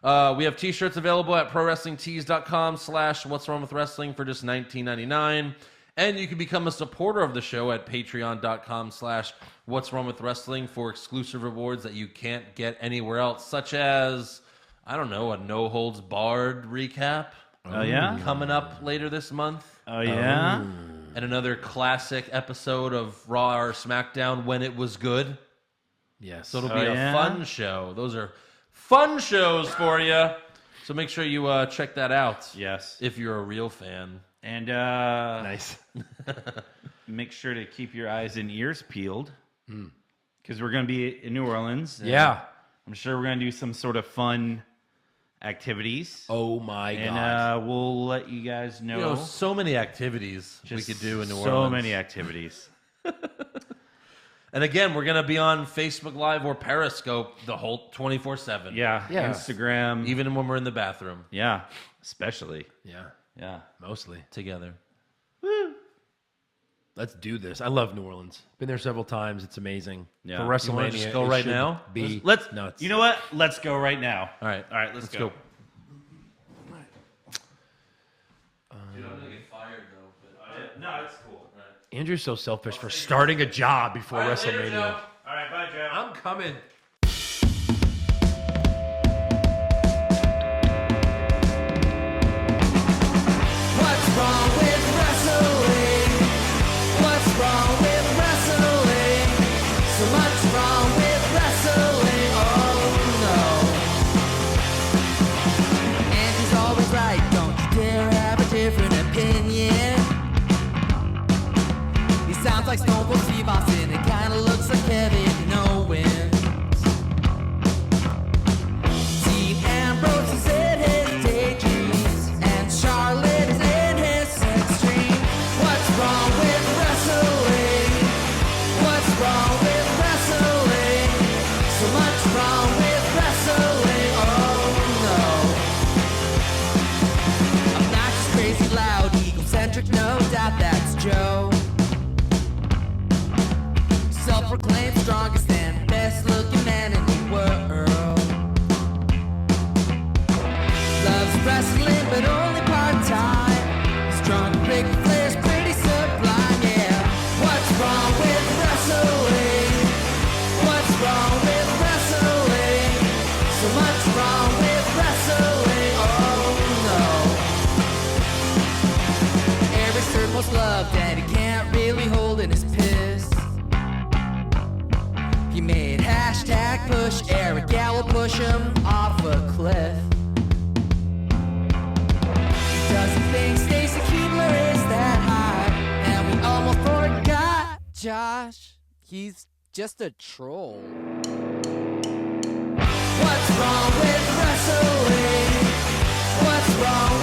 We have t-shirts available at prowrestlingtees.com/what'swrongwithwrestling for just $19.99. And you can become a supporter of the show at patreon.com/what'swrongwithwrestling for exclusive rewards that you can't get anywhere else, such as, I don't know, a no holds barred recap. Oh, yeah? Coming up later this month. Oh, yeah? And another classic episode of Raw or SmackDown when it was good. Yes. So it'll be a fun show. Those are fun shows for you. So make sure you check that out. Yes. If you're a real fan. And Nice. make sure to keep your eyes and ears peeled. Because we're going to be in New Orleans. Yeah. I'm sure we're going to do some sort of fun activities. Oh, my God. And we'll let you guys know. You know, so many activities we Just could do in New so Orleans. many activities. And again, we're going to be on Facebook Live or Periscope the whole 24/7. Yeah. Instagram. Even when we're in the bathroom. Yeah. Especially. Yeah. Yeah. Mostly. Together. Let's do this. I love New Orleans. Been there several times. It's amazing. Yeah. For You WrestleMania, wanna just go it right should now? Be Let's nuts. You know what? Let's go right now. All right. All right, let's go. Dude, I'm going to get fired, though. But... No, it's cool. Andrew's so selfish for starting a job before WrestleMania. All right, bye, Joe. I'm coming. What's wrong with wrestling? What's wrong with wrestling? So much wrong with wrestling. Oh no. And he's always right. Don't you dare have a different opinion. He sounds like Stone Cold Steve Austin. It kinda looks like Kevin Owens. Dean Ambrose is in his daydreams, and Charlotte is in his sex dream. What's wrong with wrestling? What's wrong with wrestling? So much wrong with wrestling. Oh no. Obnoxious, crazy, loud, egocentric, no doubt that's Joe. Self-proclaimed strongest and best-looking man in the world. Loves wrestling, but only part-time. Strong, big Flair's pretty sublime, yeah. What's wrong with wrestling? What's wrong with wrestling? So much wrong with wrestling, oh no. Eric's third most loved, and he can't really hold in his piss. He made hashtag push Eric Gallo push him off a cliff. He doesn't think Stacy Keebler is that high, and we almost forgot Josh. He's just a troll. What's wrong with wrestling? What's wrong